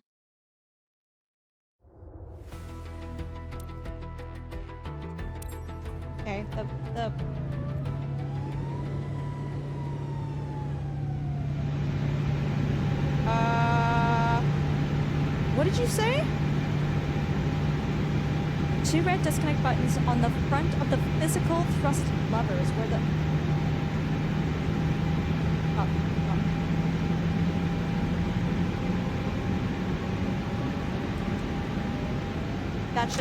Okay, what did you say? 2 red disconnect buttons on the front of the physical thrust levers where the... Oh. That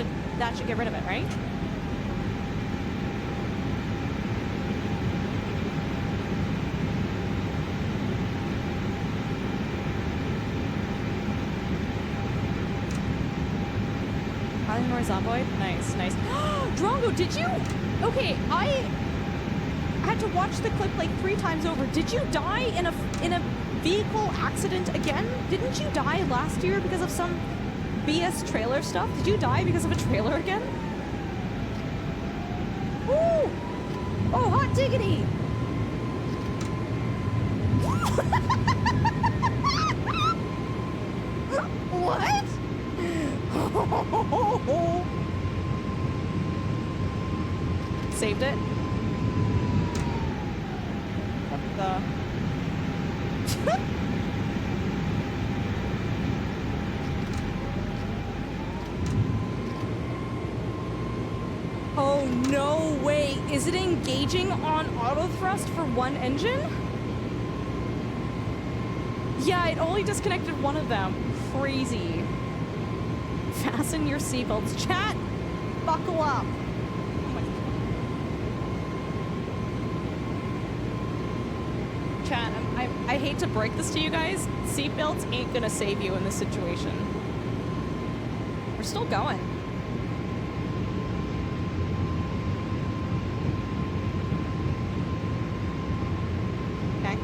should get rid of it, right? More Zomboid? Nice, nice. Drongo, did you? Okay, I had to watch the clip like 3 times over. Did you die in a vehicle accident again? Didn't you die last year because of some BS trailer stuff? Did you die because of a trailer again? Ooh! Oh, hot diggity! What? Saved it. What the? Oh, no way. Is it engaging on auto thrust for one engine? Yeah, it only disconnected one of them. Crazy. Fasten your seatbelts. Chat, buckle up. Oh my God. Chat, I hate to break this to you guys. Seatbelts ain't gonna save you in this situation. We're still going. Okay.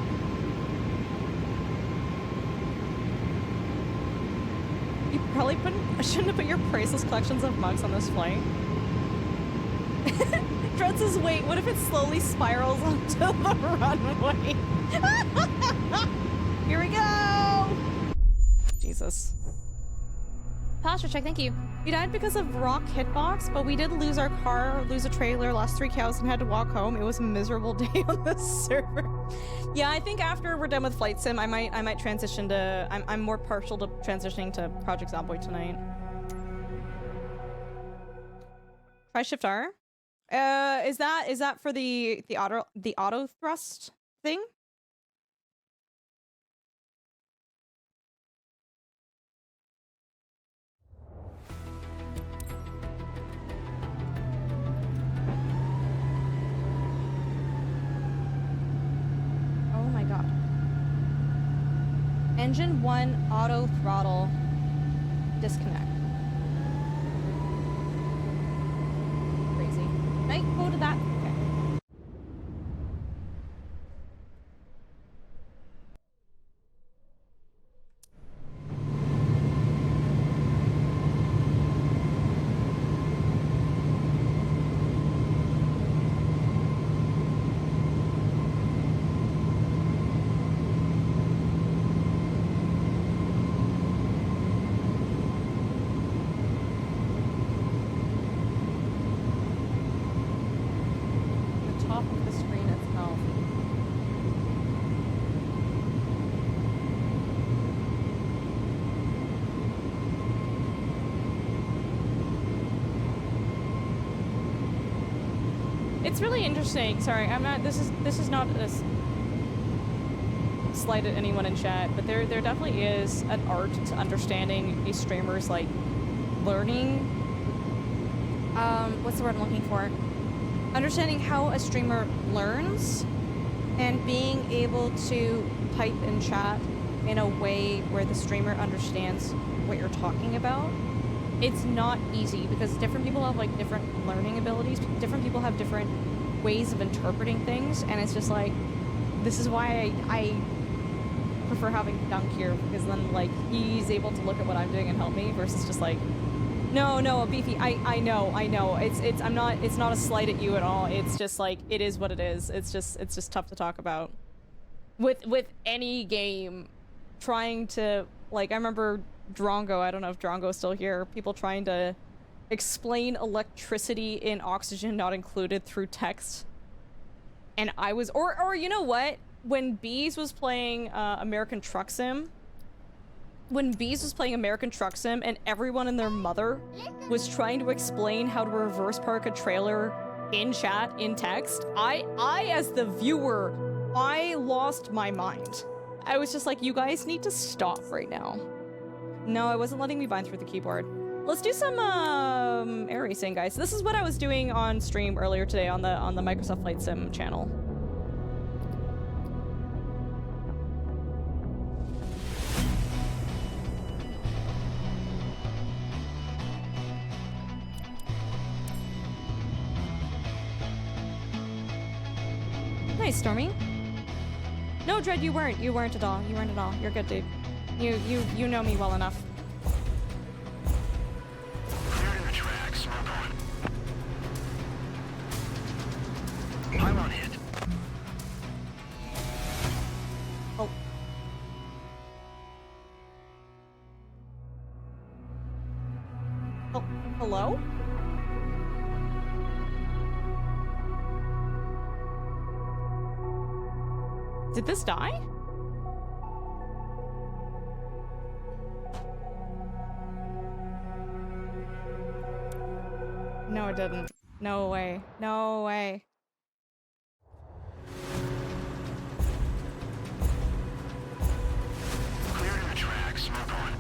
You probably shouldn't have put your priceless collections of mugs on this flight. Dread says, wait, what if it slowly spirals onto the runway? Here we go! Jesus. Posture check, thank you. We died because of rock hitbox, but we did lose our car, lose a trailer, lost 3 cows, and had to walk home. It was a miserable day on the server. Yeah, I think after we're done with Flight Sim, I might transition to... I'm more partial to transitioning to Project Zomboid tonight. Try Shift R. Is that for the auto thrust thing? Oh my god. Engine 1 auto throttle disconnect. Crazy. Right, go to that. Okay. top of the screen itself. It's really interesting. Sorry, I'm not. This is not a slight at anyone in chat, but there definitely is an art to understanding a streamer's like learning. What's the word I'm looking for? Understanding how a streamer learns and being able to type in chat in a way where the streamer understands what you're talking about. It's not easy because different people have like different learning abilities. Different people have different ways of interpreting things, and it's just like, this is why I prefer having Dunk here, because then like he's able to look at what I'm doing and help me versus just like, no, Beefy, I know. It's not a slight at you at all. It's just like, it is what it is. It's just tough to talk about. With any game, trying to, like, I remember Drongo, I don't know if Drongo's still here, people trying to explain electricity in Oxygen Not Included through text. And I was, or you know what? When Bees was playing American Truck Sim, and everyone and their mother was trying to explain how to reverse park a trailer in chat, in text, I as the viewer, I lost my mind. I was just like, you guys need to stop right now. No, it wasn't letting me bind through the keyboard. Let's do some air racing, guys. This is what I was doing on stream earlier today on the Microsoft Flight Sim channel. Nice, Stormy. No, Dread, you weren't. You weren't at all. You weren't at all. You're good, dude. You know me well enough. Clearing the track, smoke on. Pylon hit. Oh. Oh, hello? Did this die? No, it didn't. No way. No way. Clearing the track, smoke on.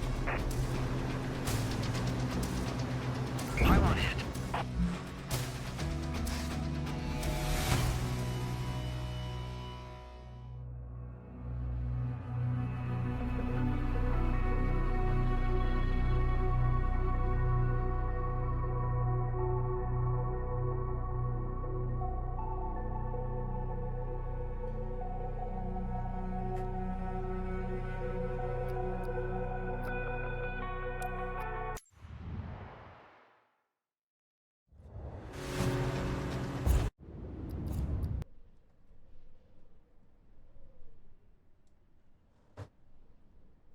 Pylon hit.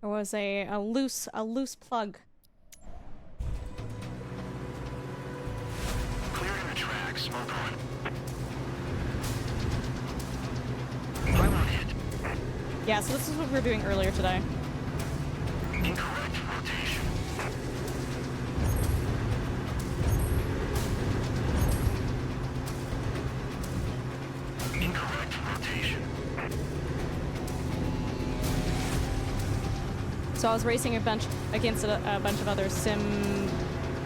There was a loose plug. Clearing the track, smoke on. Pylon hit. Yeah, so this is what we were doing earlier today. Incorrect rotation. Incorrect rotation. So I was racing against a bunch of other sim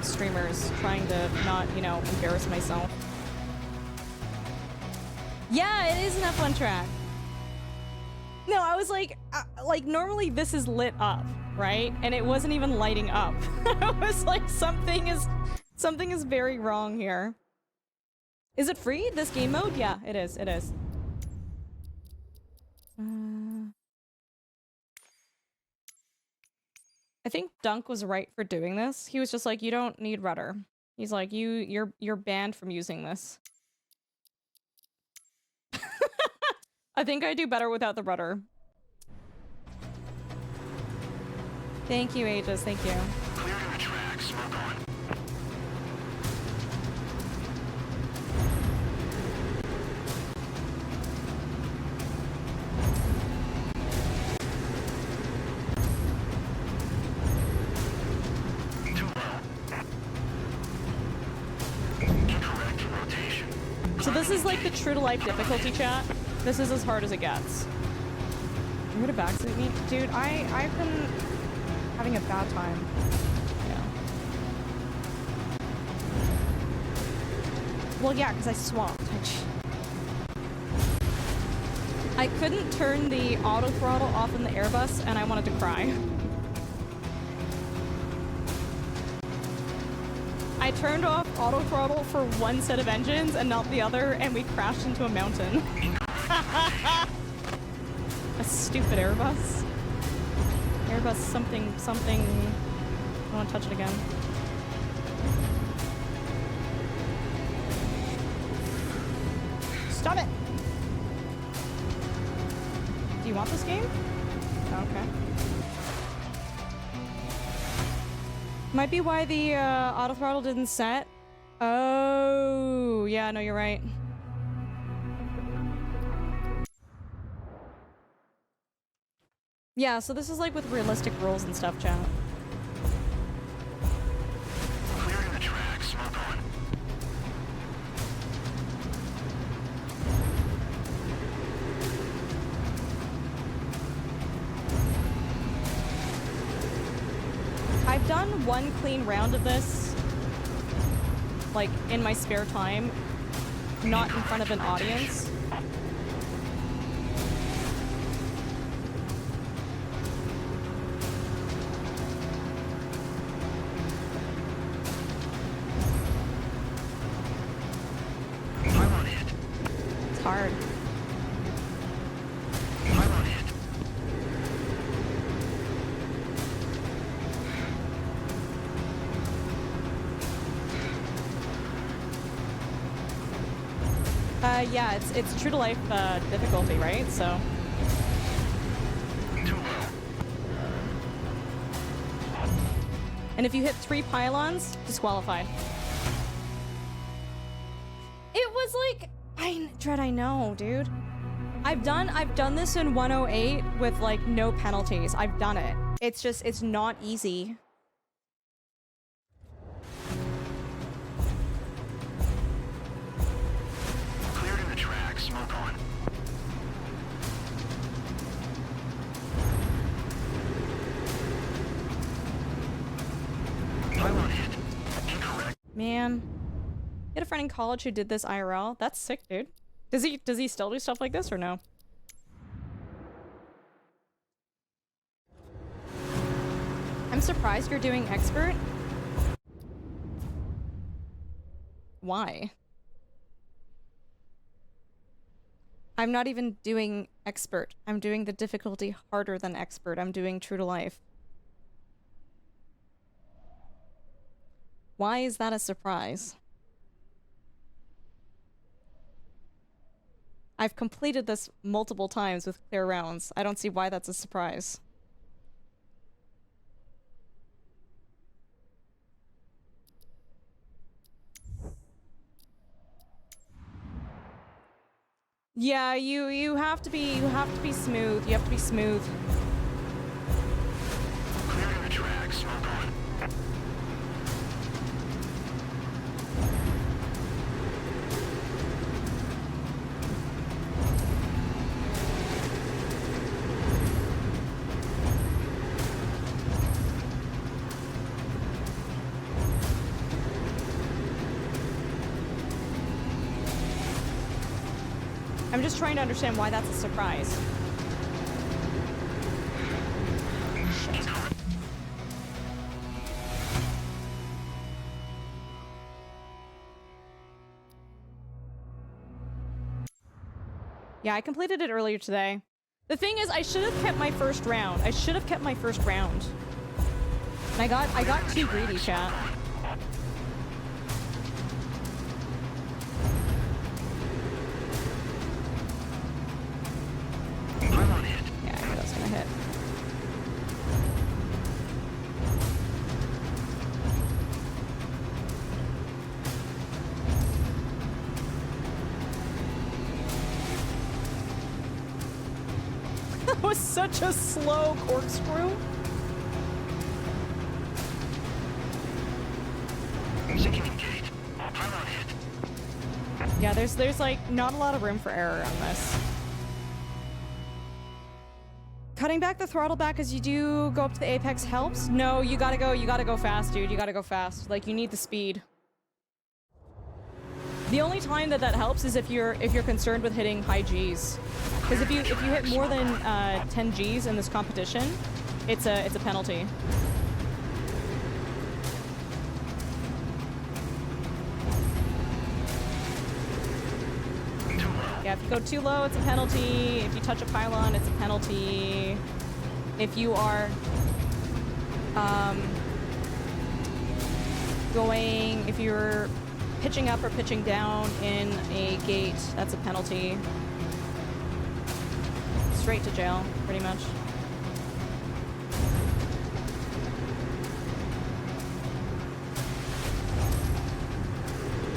streamers, trying to not, you know, embarrass myself. Yeah, it is an F1 track. No, I was like normally this is lit up, right? And it wasn't even lighting up. I was like, something is very wrong here. Is it free, this game mode? Yeah, it is. It is. I think Dunk was right for doing this. He was just like, you don't need rudder. He's like, you're banned from using this. I think I do better without the rudder. Thank you, Aegis. Thank you. Clearing the track, smoke on. This is like the true to life difficulty chat. This is as hard as it gets. I'm gonna backseat me. Dude, I've been having a bad time. Yeah. Well, yeah, because I swapped. I couldn't turn the auto throttle off in the Airbus, and I wanted to cry. I turned off auto throttle for one set of engines and not the other, and we crashed into a mountain. A stupid Airbus. Airbus something. I want to touch it again. Stop it! Do you want this game? Okay. Might be why the auto throttle didn't set. Oh, yeah, no, you're right. Yeah, so this is like with realistic rules and stuff, chat. Clearing the track, smoke on. I've done one clean round of this, like, in my spare time, not in front of an audience. Pylon hit. It's hard. Pylon hit. Yeah, it's true to life difficulty, right? So. Too low. And if you hit 3 pylons, disqualified. It was like, Dread, I know, dude. I've done this in 108 with like no penalties. I've done it. It's just, it's not easy. Clearing the track, smoke on. Pylon hit. Incorrect. Man. I had a friend in college who did this IRL. That's sick, dude. Does he still do stuff like this or no? I'm surprised you're doing expert. Why? I'm not even doing expert. I'm doing the difficulty harder than expert. I'm doing true to life. Why is that a surprise? I've completed this multiple times with clear rounds. I don't see why that's a surprise. Yeah, you have to be smooth. You have to be smooth. Clearing the track, smoke on. I'm just trying to understand why that's a surprise. Shit. Yeah, I completed it earlier today. The thing is, I should have kept my first round. I should have kept my first round. And I got too greedy, chat. Pylon hit. Yeah, I knew that was gonna hit. That was such a slow corkscrew. Sinking gate. Pylon hit. Yeah, there's like not a lot of room for error on this. Cutting back the throttle back as you do go up to the apex helps. No, you gotta go fast, dude. You gotta go fast. Like, you need the speed. The only time that helps is if you're concerned with hitting high Gs. Because if you hit more than 10 Gs in this competition, it's a penalty. Yeah, if you go too low, it's a penalty. If you touch a pylon, it's a penalty. If you are if you're pitching up or pitching down in a gate, that's a penalty. Straight to jail, pretty much.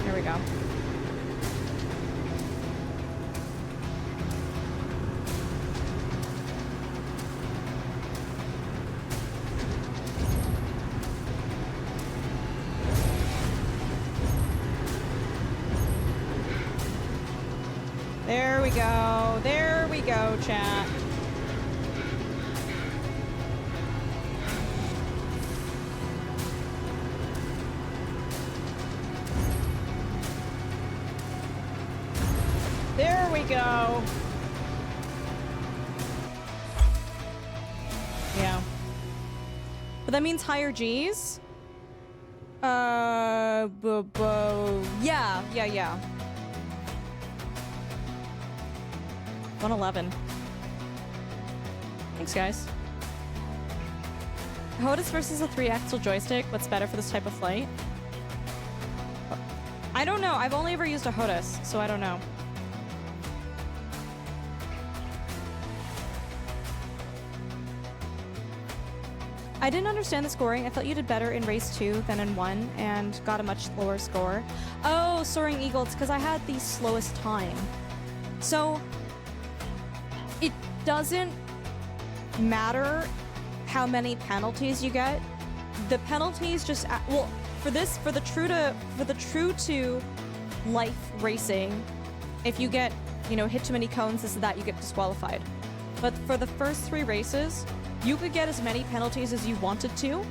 Here we go. There we go. There we go, chat. There we go. Yeah. But that means higher Gs? Yeah. 111. Thanks, guys. HOTAS versus a 3-axle joystick. What's better for this type of flight? I don't know. I've only ever used a HOTAS, so I don't know. I didn't understand the scoring. I felt you did better in race 2 than in 1 and got a much lower score. Oh, Soaring Eagle. It's because I had the slowest time. So it doesn't matter how many penalties you get. The penalties just well for the true to life racing, if you get, you know, hit too many cones, this and that, you get disqualified. But for the first 3 races, you could get as many penalties as you wanted to,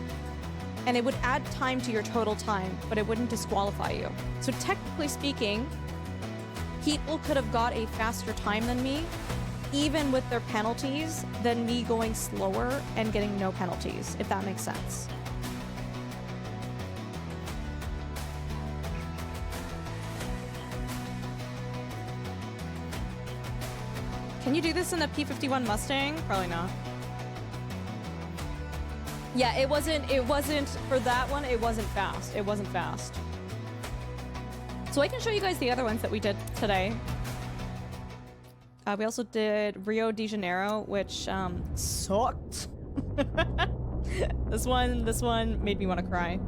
and it would add time to your total time, but it wouldn't disqualify you. So technically speaking, people could have got a faster time than me, even with their penalties, than me going slower and getting no penalties, if that makes sense. Can you do this in the P-51 Mustang? Probably not. Yeah, it wasn't, for that one, it wasn't fast. It wasn't fast. So I can show you guys the other ones that we did today. We also did Rio de Janeiro, which sucked. This one made me want to cry.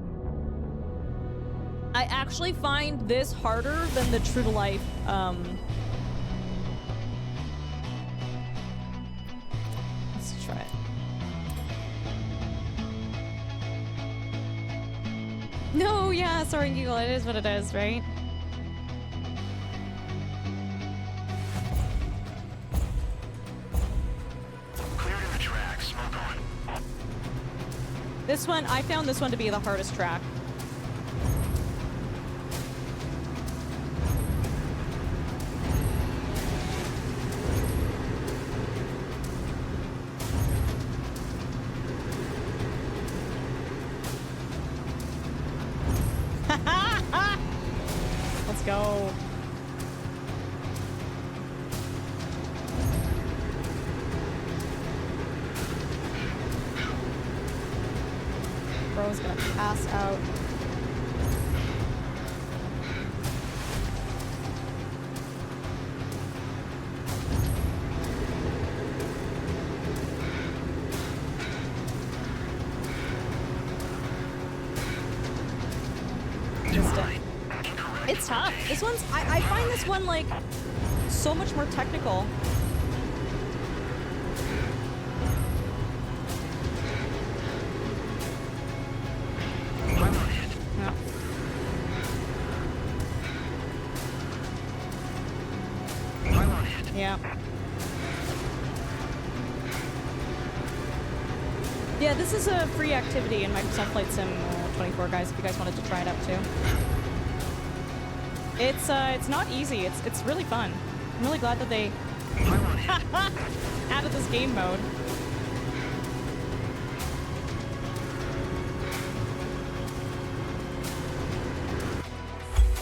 I actually find this harder than the True to Life. Let's try it. No, yeah, Soaring Eagle, it is what it is, right? This one, I found this one to be the hardest track. Let's go. Bro's gonna pass out. It's tough. This one's, I find this one like so much more technical. Yeah. Yeah, this is a free activity in Microsoft Flight Sim 24, guys, if you guys wanted to try it out too. It's not easy. It's really fun. I'm really glad that they added this game mode.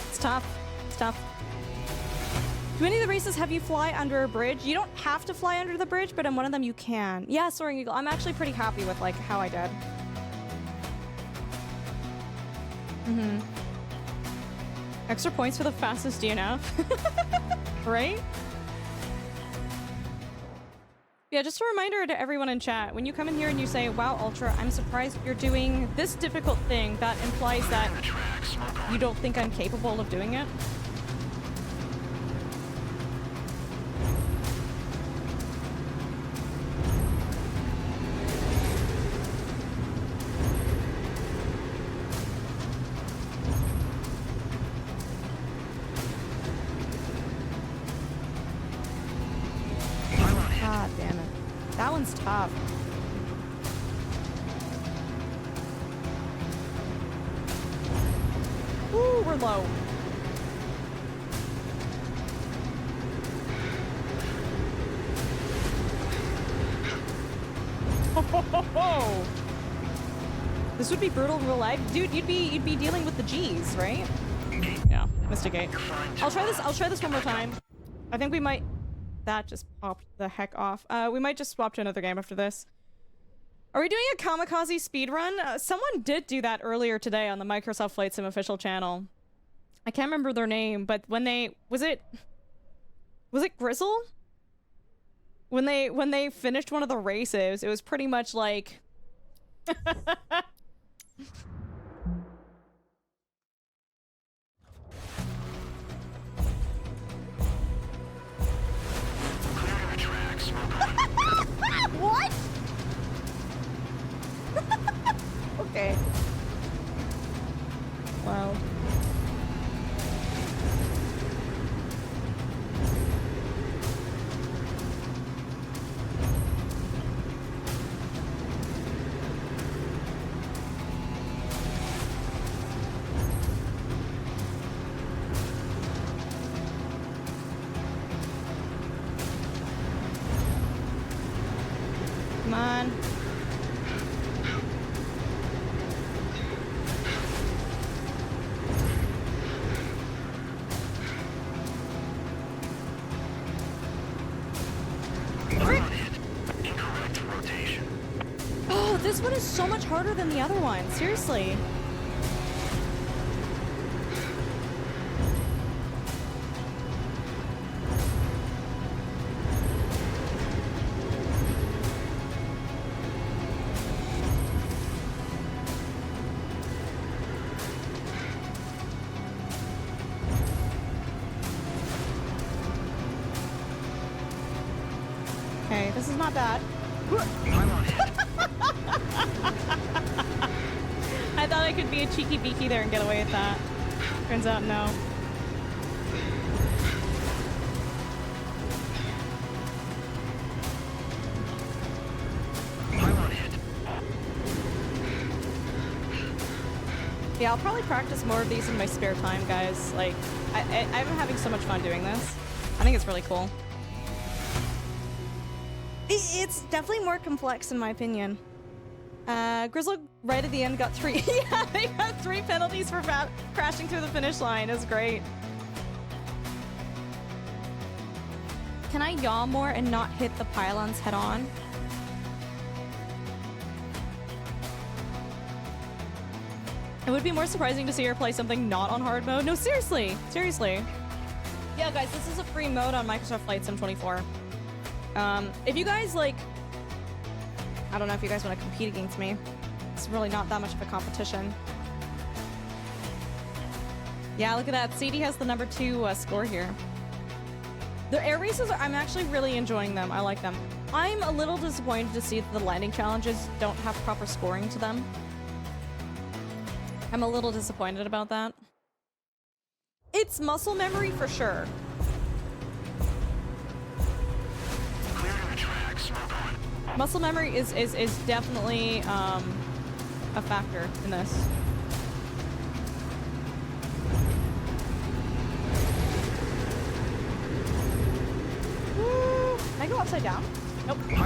It's tough. It's tough. Do any of the races have you fly under a bridge? You don't have to fly under the bridge, but in one of them you can. Yeah, Soaring Eagle. I'm actually pretty happy with like how I did. Extra points for the fastest DNF. Right? Yeah, just a reminder to everyone in chat, when you come in here and you say, wow, Ultra, I'm surprised you're doing this difficult thing, that implies that The track, smoke on. you don't think I'm capable of doing it. God damn it. That one's tough. Ooh, we're low. Oh, this would be brutal in real life. Dude, you'd be dealing with the G's, right? Yeah, missed a gate. I'll try this one more time. I think we might. That just popped the heck off. We might just swap to another game after this. Are we doing a kamikaze speedrun? Someone did do that earlier today on the Microsoft Flight Sim official channel. I can't remember their name, but when they was it Grizzle? When they finished one of the races, it was pretty much like Clearing the track, smoke on. what? Okay. Wow. Come on. Incorrect rotation. Oh, this one is so much harder than the other one. Seriously. Okay, this is not bad. Pylon hit. I thought I could be a cheeky beaky there and get away with that. Turns out no. Pylon hit. Yeah, I'll probably practice more of these in my spare time, guys. Like, I'm having so much fun doing this. I think it's really cool. It's definitely more complex in my opinion. Grizzle right at the end got 3. Yeah, they got 3 penalties for crashing through the finish line. It was great. Can I yaw more and not hit the pylons head on? It would be more surprising to see her play something not on hard mode. No, seriously. Seriously. Yeah, guys, this is a free mode on Microsoft Flight Sim 24. If you guys, like... I don't know if you guys want to compete against me. It's really not that much of a competition. Yeah, look at that. Sadie has the number 2 score here. The air races, I'm actually really enjoying them. I like them. I'm a little disappointed to see that the landing challenges don't have proper scoring to them. I'm a little disappointed about that. It's muscle memory for sure. Muscle memory is definitely a factor in this. Woo! Can I go upside down? Nope. You're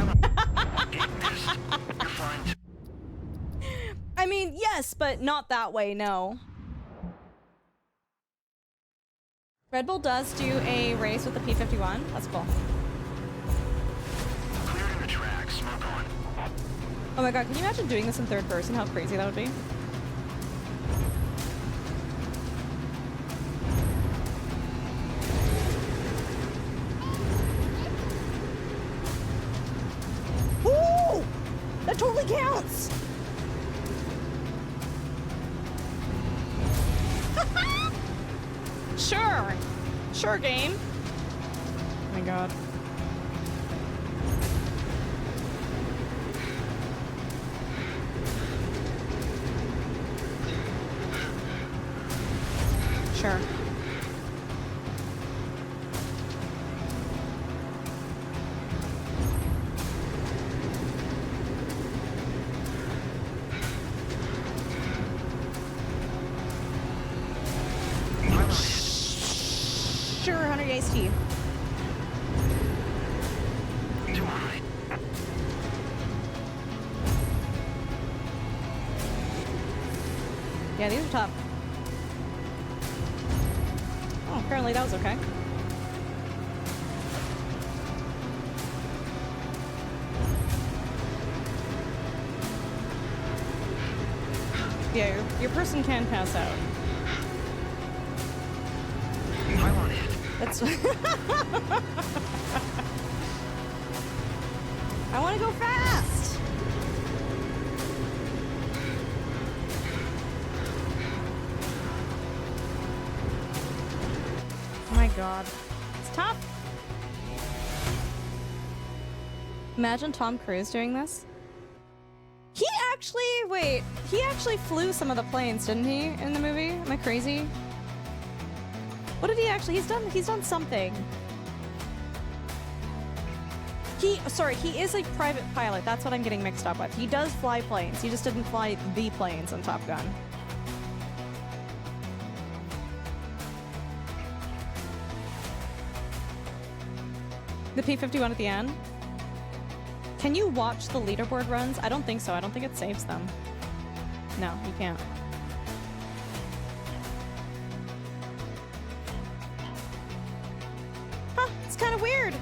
fine. I mean, yes, but not that way, no. Red Bull does do a race with the P51. That's cool. Clearing the track. Smoke on. Oh my god, can you imagine doing this in third person? How crazy that would be? Ooh! That totally counts! Sure! Sure, game. Oh my god. Sure. Sure, 100 iced tea. Too high. Yeah, these are tough. Oh, apparently that was okay. Yeah, your person can pass out. I want it. That's. I want to go fast. Oh my god, it's tough. Imagine Tom Cruise doing this. He actually flew some of the planes, didn't he, in the movie? Am I crazy? What did he actually? He's done something. He is a private pilot. That's what I'm getting mixed up with. He does fly planes. He just didn't fly the planes on Top Gun. The P-51 at the end. Can you watch the leaderboard runs? I don't think so. I don't think it saves them. No, you can't. Huh, it's kind of weird.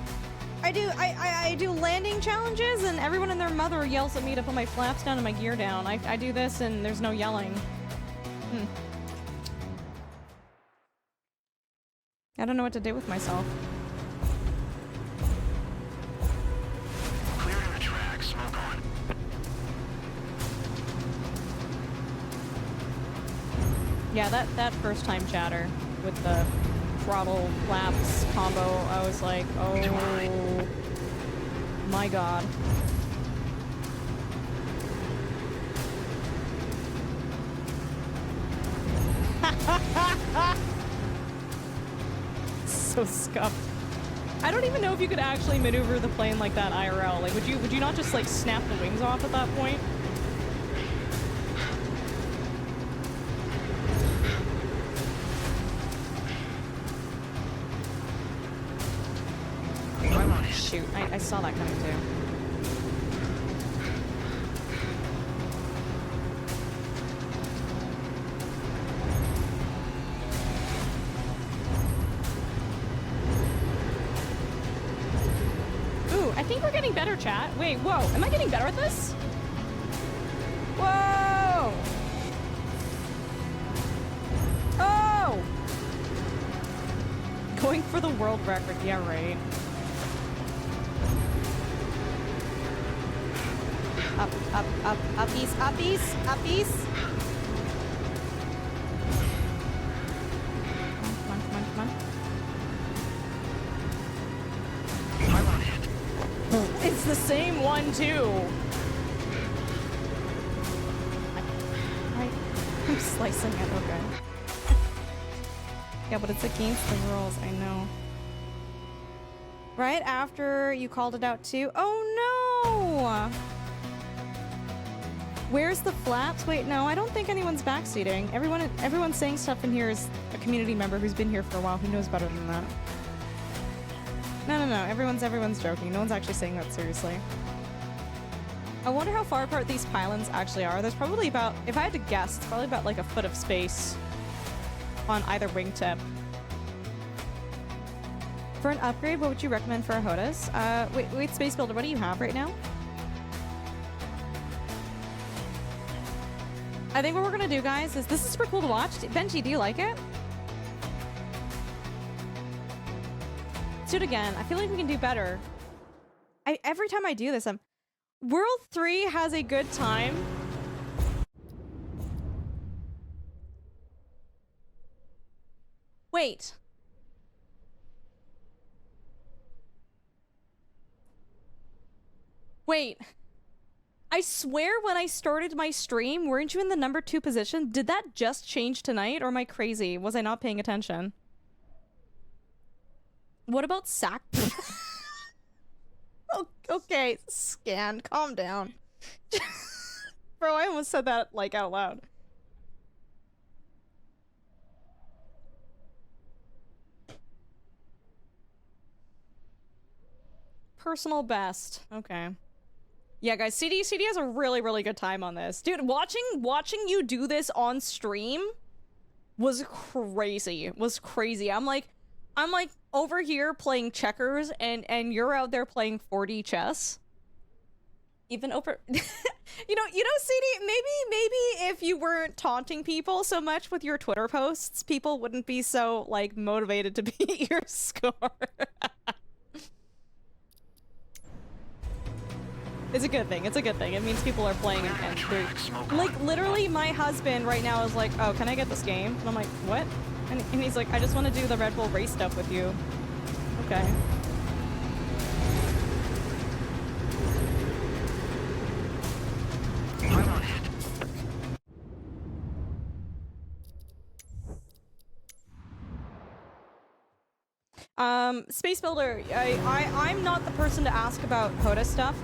I do landing challenges and everyone and their mother yells at me to put my flaps down and my gear down. I do this and there's no yelling. I don't know what to do with myself. Clearing the track. Smoke on. Yeah, that first time chatter with the throttle flaps combo, I was like, oh my god. So scuffed. I don't even know if you could actually maneuver the plane like that IRL. Like, would you not just like snap the wings off at that point? I want it. Shoot, I saw that coming too. Ooh, I think we're getting better, chat. Wait, whoa, am I getting better at this? Whoa! Oh! Going for the world record, yeah, right. Up, uppies, uppies, uppies. Come on, come on, come on. I want it. It's the same one, too. I'm slicing it, okay. Yeah, but it's against the rules, I know. Right after you called it out, too? Oh, no! no! Where's the flaps? Wait, no, I don't think anyone's backseating. Everyone's saying stuff in here is a community member who's been here for a while who knows better than that. No. Everyone's joking. No one's actually saying that seriously. I wonder how far apart these pylons actually are. There's probably about, if I had to guess, it's probably about like a foot of space on either wingtip. For an upgrade, what would you recommend for a HOTAS? Wait, Space Builder, what do you have right now? I think what we're gonna do, guys, is this is super cool to watch. Benji, do you like it? Let's do it again. I feel like we can do better. Every time I do this, World 3 has a good time. Wait. Wait. I swear when I started my stream, weren't you in the number 2 position? Did that just change tonight, or am I crazy? Was I not paying attention? What about sack? Okay, Scan, calm down. Bro, I almost said that, like, out loud. Personal best. Okay. Yeah, guys, CD has a really good time on this. Dude, watching you do this on stream was crazy. I'm like over here playing checkers and you're out there playing 4D chess. Even over you know, CD, maybe if you weren't taunting people so much with your Twitter posts, people wouldn't be so like motivated to beat your score. It's a good thing. It's a good thing. It means people are playing and they're... Like, literally, my husband right now is like, oh, can I get this game? And I'm like, what? And he's like, I just want to do the Red Bull race stuff with you. Okay. Space Builder, I'm not the person to ask about HOTA stuff.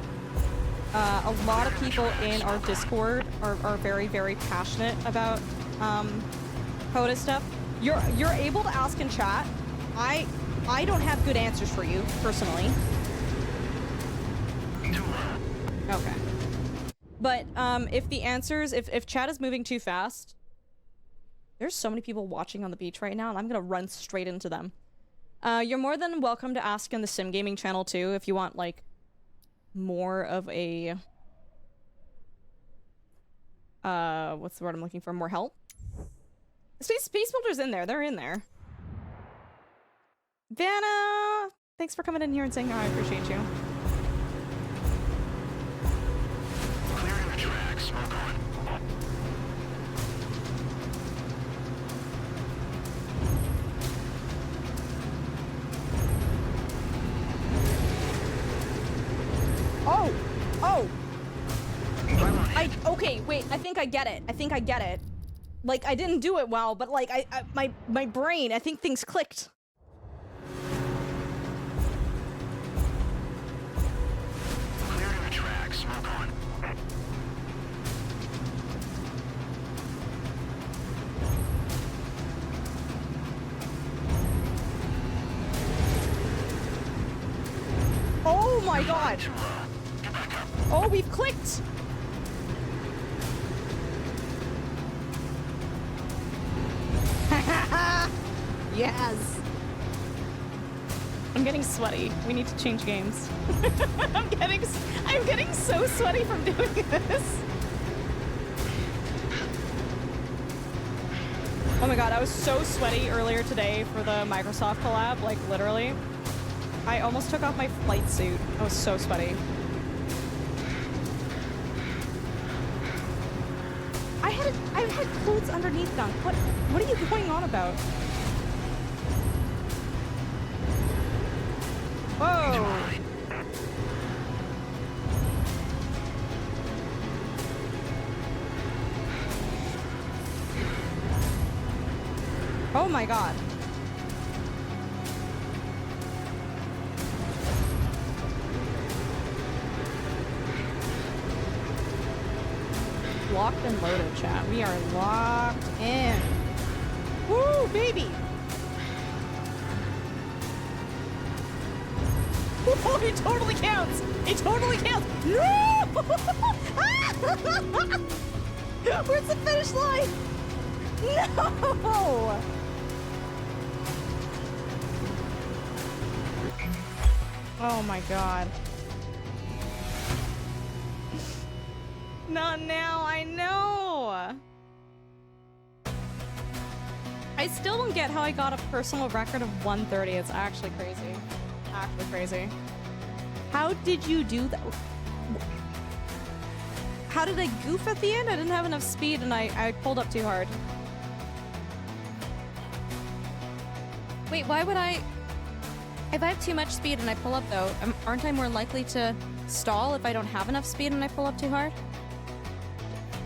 A lot of people in our Discord are very passionate about HOTA stuff. You're able to ask in chat. I don't have good answers for you personally. Okay. But if the answers, if chat is moving too fast, there's so many people watching on the beach right now, and I'm gonna run straight into them. You're more than welcome to ask in the Sim Gaming channel too if you want like more of a what's the word I'm looking for? More help? Space Builder's in there. They're in there. Vanna! Thanks for coming in here and saying hi. I appreciate you. Clearing the track, smoke on. Oh! Okay, wait, I think I get it. Like, I didn't do it well, but like, my brain, I think things clicked. Clearing the track, smoke on. Oh my god! Oh, we've clicked! Yes! I'm getting sweaty. We need to change games. I'm getting so sweaty from doing this. Oh my god, I was so sweaty earlier today for the Microsoft collab, like literally. I almost took off my flight suit. I was so sweaty. I had clothes underneath them. What are you going on about? Whoa! Oh my god. locked and loaded, chat. We are locked in. Woo, baby! Oh, it totally counts! It totally counts! No! Where's the finish line? No! Oh my god. Not now, I know! I still don't get how I got a personal record of 130. It's actually crazy. Actually crazy. How did you do that? How did I goof at the end? I didn't have enough speed and I pulled up too hard. Wait, why would I... If I have too much speed and I pull up though, aren't I more likely to stall if I don't have enough speed and I pull up too hard?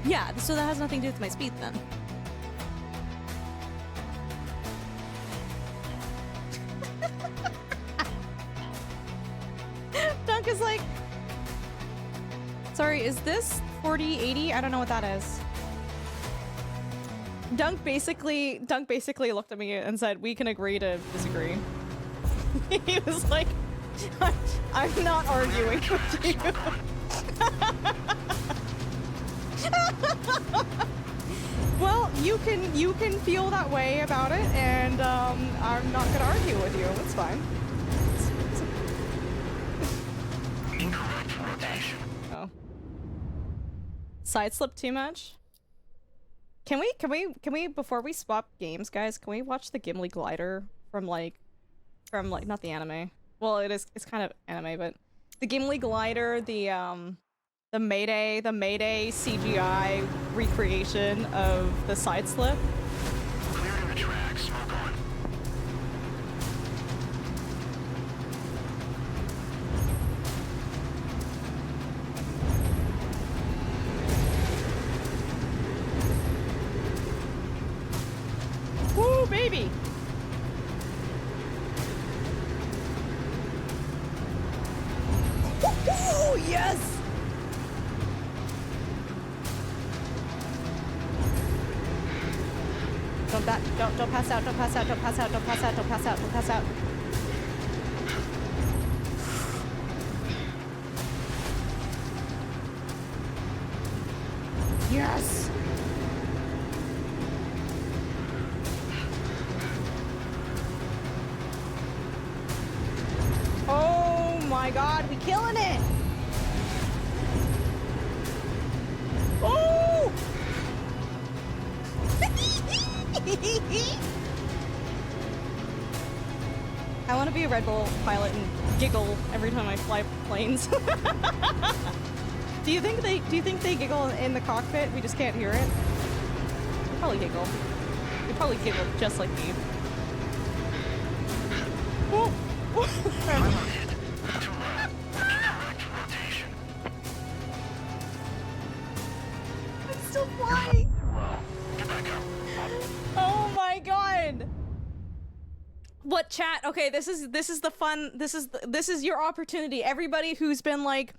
Yeah, so that has nothing to do with my speed then. Dunk is like... Sorry, is this 4080? I don't know what that is. Dunk basically looked at me and said, we can agree to disagree. He was like, I'm not arguing with you. Well, you can feel that way about it, and I'm not gonna argue with you. It's fine. Incorrect rotation. Oh. Side slip too much? Can we before we swap games, guys, can we watch the Gimli glider from like not the anime. Well, it's kind of anime, but the Gimli glider, the Mayday CGI recreation of the side slip. Clearing the track, smoke on. Woo, baby! Oh, yes! Don't pass out, don't pass out, don't pass out, don't pass out, don't pass out, don't pass out. Yes! Oh my god, we killing it! Oh! I want to be a Red Bull pilot and giggle every time I fly planes. Do you think they giggle in the cockpit? We just can't hear it. They probably giggle. They probably giggle just like me. Oh. Piloted. Too low. Incorrect rotation. I'm still flying. Too low. Get back up. Oh my god. What, chat? Okay, this is the fun. This is your opportunity. Everybody who's been like,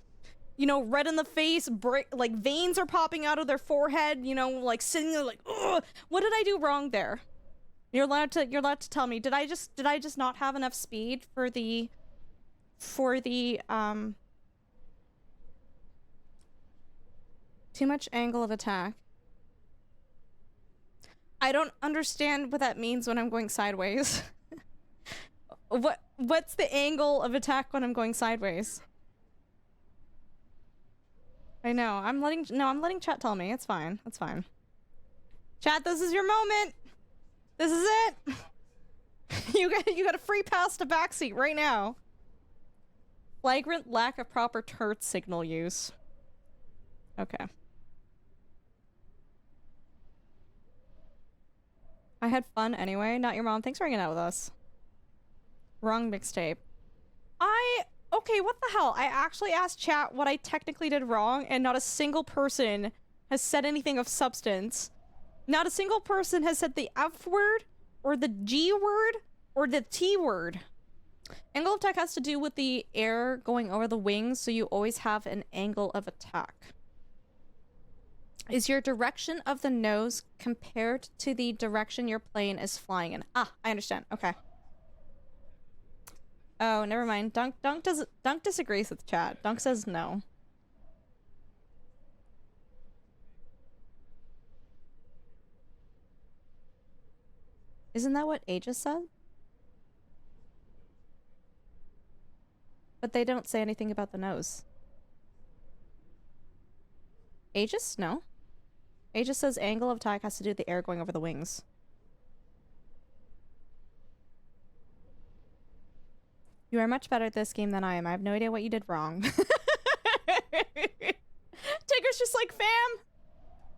you know, red in the face, like veins are popping out of their forehead, you know, like sitting there like, ugh, what did I do wrong there? You're allowed to tell me. Did I just not have enough speed for the too much angle of attack? I don't understand what that means when I'm going sideways. What's the angle of attack when I'm going sideways? I know. I'm letting chat tell me. It's fine. It's fine. Chat, this is your moment. This is it. You got a free pass to backseat right now. Flagrant lack of proper turret signal use. Okay. I had fun anyway. Not your mom. Thanks for hanging out with us. Wrong mixtape. Okay, what the hell? I actually asked chat what I technically did wrong, and not a single person has said anything of substance. Not a single person has said the F word, or the G word, or the T word. Angle of attack has to do with the air going over the wings, so you always have an angle of attack. Is your direction of the nose compared to the direction your plane is flying in? Ah, I understand. Okay. Oh, never mind. Dunk disagrees with chat. Dunk says no. Isn't that what Aegis said? But they don't say anything about the nose. Aegis? No. Aegis says angle of attack has to do with the air going over the wings. You are much better at this game than I am. I have no idea what you did wrong. Tigger's just like, fam,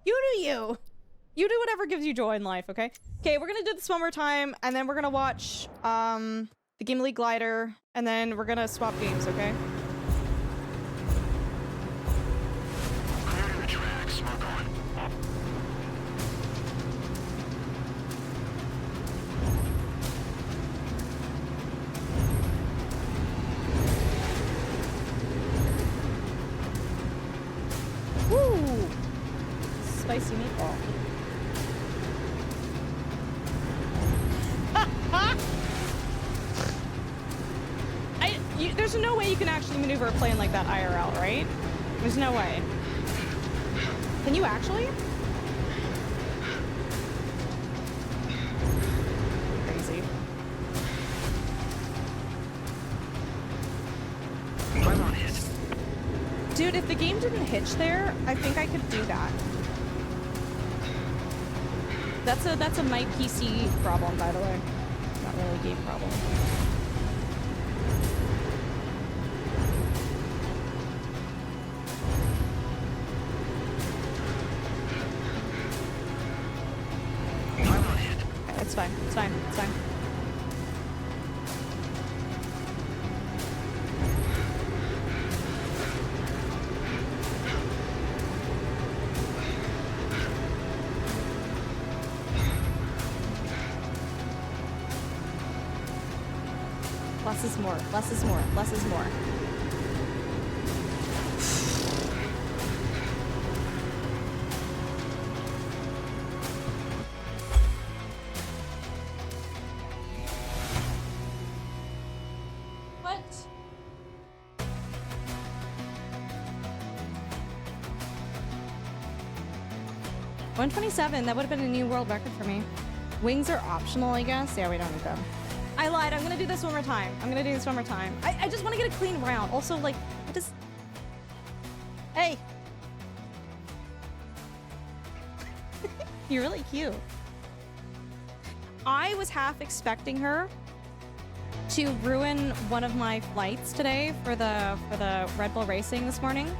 you do you. You do whatever gives you joy in life, okay? Okay, we're gonna do this one more time, and then we're gonna watch, the Gimli Glider, and then we're gonna swap games, okay? Clear to the track. Smoke on. Woo! Spicy meatball. There's no way you can actually maneuver a plane like that IRL, right? There's no way. Can you actually? Crazy. Pylon hit. Dude, if the game didn't hitch there, I think I could do that. That's a my PC problem, by the way. Not really a game problem. Pylon hit. Okay, it's fine. It's fine. It's fine. Less is more. Less is more. Less is more. What? $127. That would have been a new world record for me. Wings are optional, I guess. Yeah, we don't need them. I lied. I'm gonna do this one more time. I'm gonna do this one more time. I just want to get a clean round. Also, like, I just... Hey! You're really cute. I was half expecting her to ruin one of my flights today for the Red Bull Racing this morning.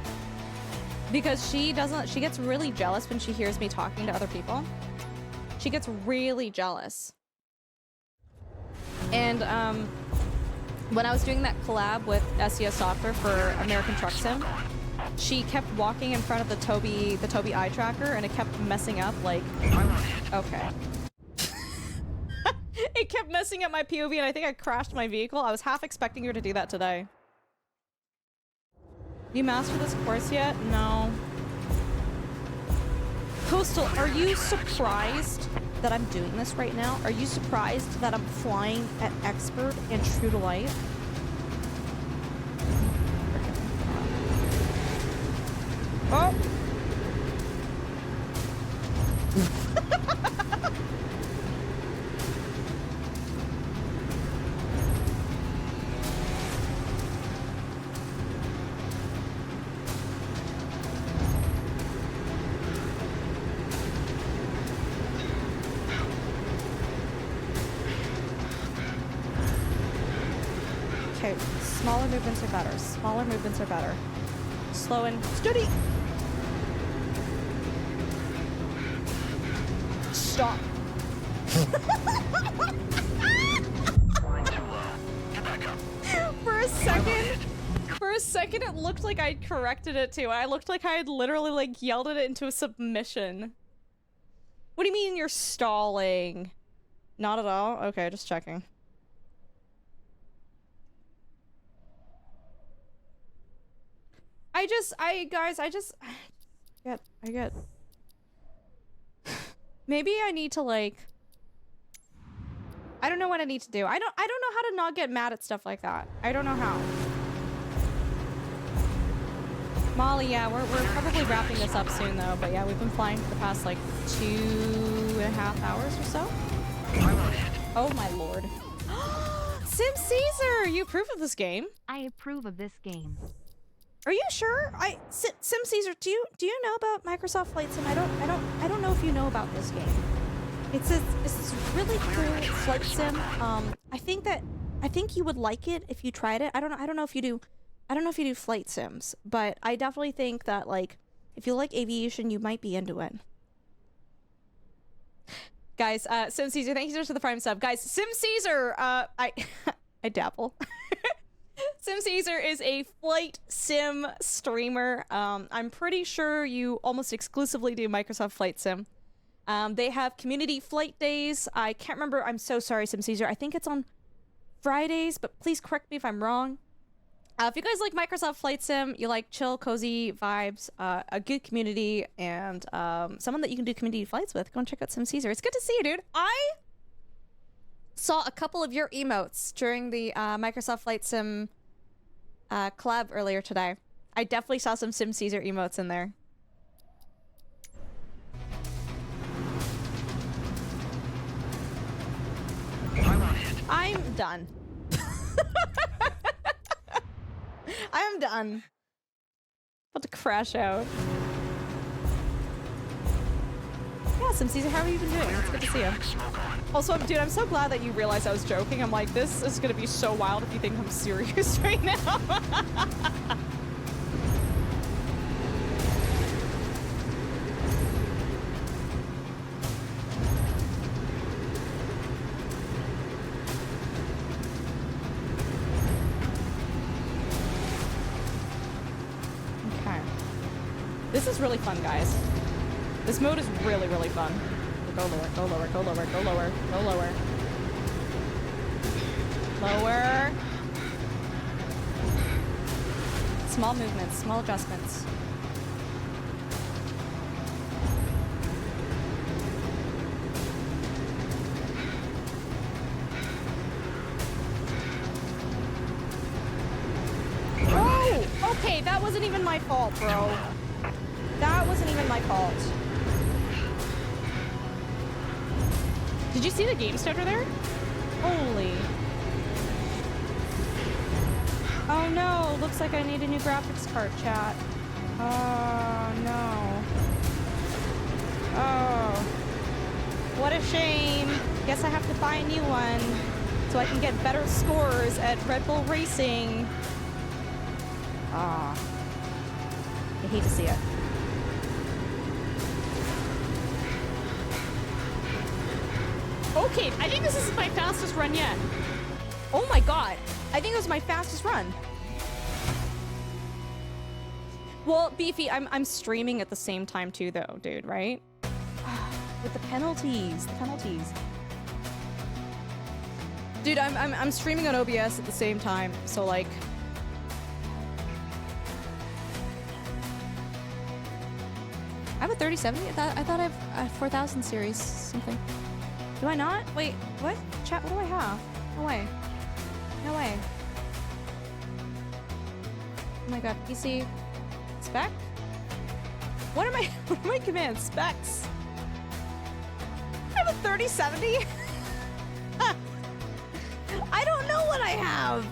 Because she gets really jealous when she hears me talking to other people. She gets really jealous. And when I was doing that collab with SES Software for American Truck Sim, she kept walking in front of the Tobii eye tracker, and it kept messing up. Like, okay, it kept messing up my POV, and I think I crashed my vehicle. I was half expecting her to do that today. You mastered this course yet? No. Coastal, are you surprised that I'm doing this right now? Are you surprised that I'm flying at expert and true to life? Oh! Okay, smaller movements are better. Smaller movements are better. Slow and steady. Stop. Flying too low. Get back up. For a second, it looked like I'd corrected it too. I looked like I had literally like yelled at it into a submission. What do you mean you're stalling? Not at all? Okay, just checking. I get Maybe I need to like... I don't know what I need to do. I don't know how to not get mad at stuff like that. I don't know how. Molly, yeah, we're probably wrapping this up soon though, but yeah, we've been flying for the past like 2.5 hours or so. Oh my lord. Sim Caesar, you approve of this game? I approve of this game. Are you sure? Sim Caesar, do you know about Microsoft Flight Sim? I don't know if you know about this game. It's this really cool flight sim. I think you would like it if you tried it. I don't know if you do. I don't know if you do flight sims, but I definitely think that like if you like aviation, you might be into it. Guys, Sim Caesar, thank you so much for the Prime sub. Guys, Sim Caesar, I dabble. Sim Caesar is a flight sim streamer. I'm pretty sure you almost exclusively do Microsoft Flight Sim. They have community flight days. I can't remember. I'm so sorry, Sim Caesar. I think it's on Fridays, but please correct me if I'm wrong. If you guys like Microsoft Flight Sim, you like chill, cozy vibes, a good community, and someone that you can do community flights with, go and check out Sim Caesar. It's good to see you, dude. I saw a couple of your emotes during the Microsoft Flight Sim collab earlier today. I definitely saw some Sim Caesar emotes in there. I'm done. I'm done. About to crash out. Yeah, Sim Caesar, how have you been doing? It's good to see you. Also, dude, I'm so glad that you realized I was joking. I'm like, this is gonna be so wild if you think I'm serious right now. This is really fun, guys. This mode is really, really fun. Go lower, go lower, go lower, go lower, go lower. Lower. Small movements, small adjustments. Oh! Okay, that wasn't even my fault, bro. That wasn't even my fault. Did you see the game starter there? Holy. Oh no, looks like I need a new graphics card, chat. Oh no. Oh. What a shame. Guess I have to buy a new one so I can get better scores at Red Bull Racing. Ah. I hate to see it. Okay, I think this is my fastest run yet. Oh my god. I think it was my fastest run. Well, Beefy, I'm streaming at the same time too though, dude, right? With the penalties, Dude, I'm streaming on OBS at the same time, so like... I have a 3070? I thought I have a 4000 series something. Do I not? Wait, what? Chat, what do I have? No way. No way. Oh my god, PC. Spec? What are my commands? Specs? I have a 3070? I don't know what I have.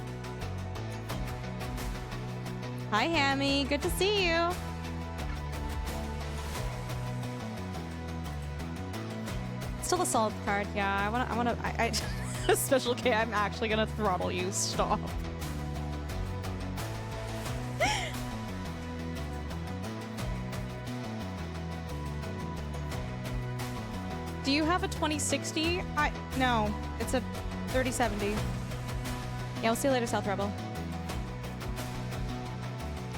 Hi, Hammy. Good to see you. Still a solid card, yeah. I Special K, I'm actually gonna throttle you. Stop. Do you have a 2060? No, it's a 3070. Yeah, we'll see you later, South Rebel.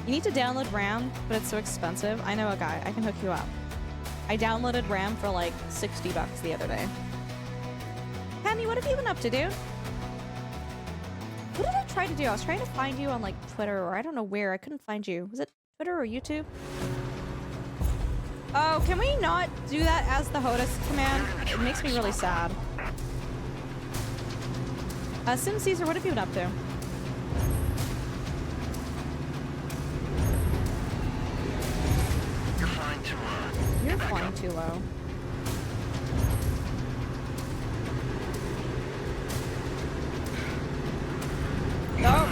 You need to download RAM, but it's so expensive. I know a guy. I can hook you up. I downloaded RAM for like $60 the other day. Hammy, what have you been up to, dude? What did I try to do? I was trying to find you on like Twitter or I don't know where. I couldn't find you. Was it Twitter or YouTube? Oh, can we not do that as the HOTAS command? It makes me really sad. Sim Caesar, what have you been up to? You're flying too low. You're flying too low. No.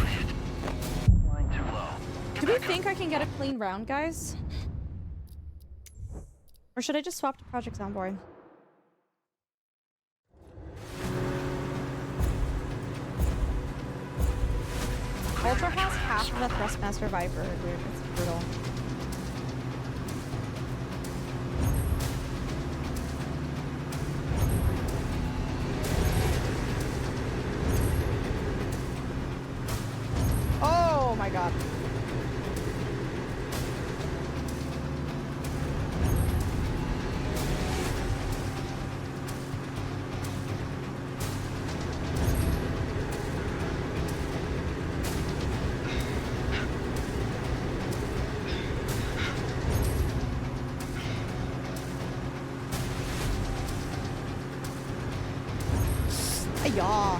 Flying too low. Do we think I can get a clean round, guys? Or should I just swap to Project Zomboid? Ultra has half of a Thrustmaster Viper, dude. It's brutal. Oh my god. Ayah.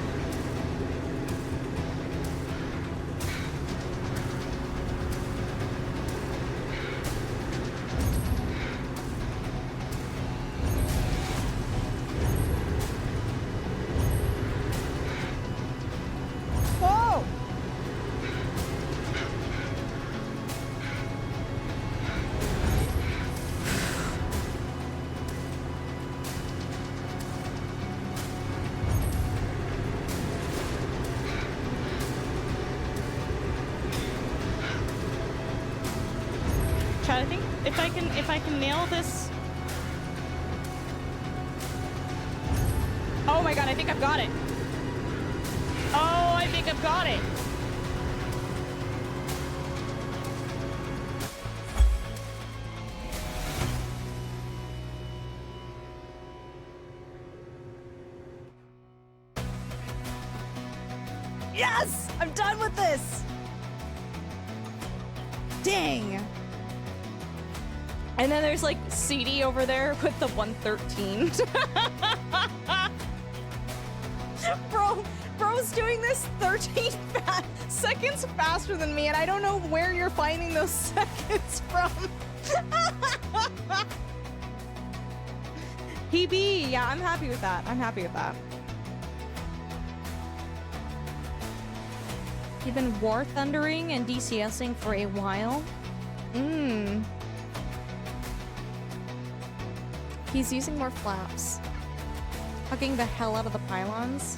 Whoa! Chad, I think if I can nail this. Oh my god, I think I've got it. Oh, I think I've got it. Yes! I'm done with this! Dang! And then there's like CD over there with the 113. Bro's doing this 13 seconds faster than me, and I don't know where you're finding those seconds from. PB, yeah, I'm happy with that. I'm happy with that. You've been War Thundering and DCSing for a while. He's using more flaps. Hugging the hell out of the pylons.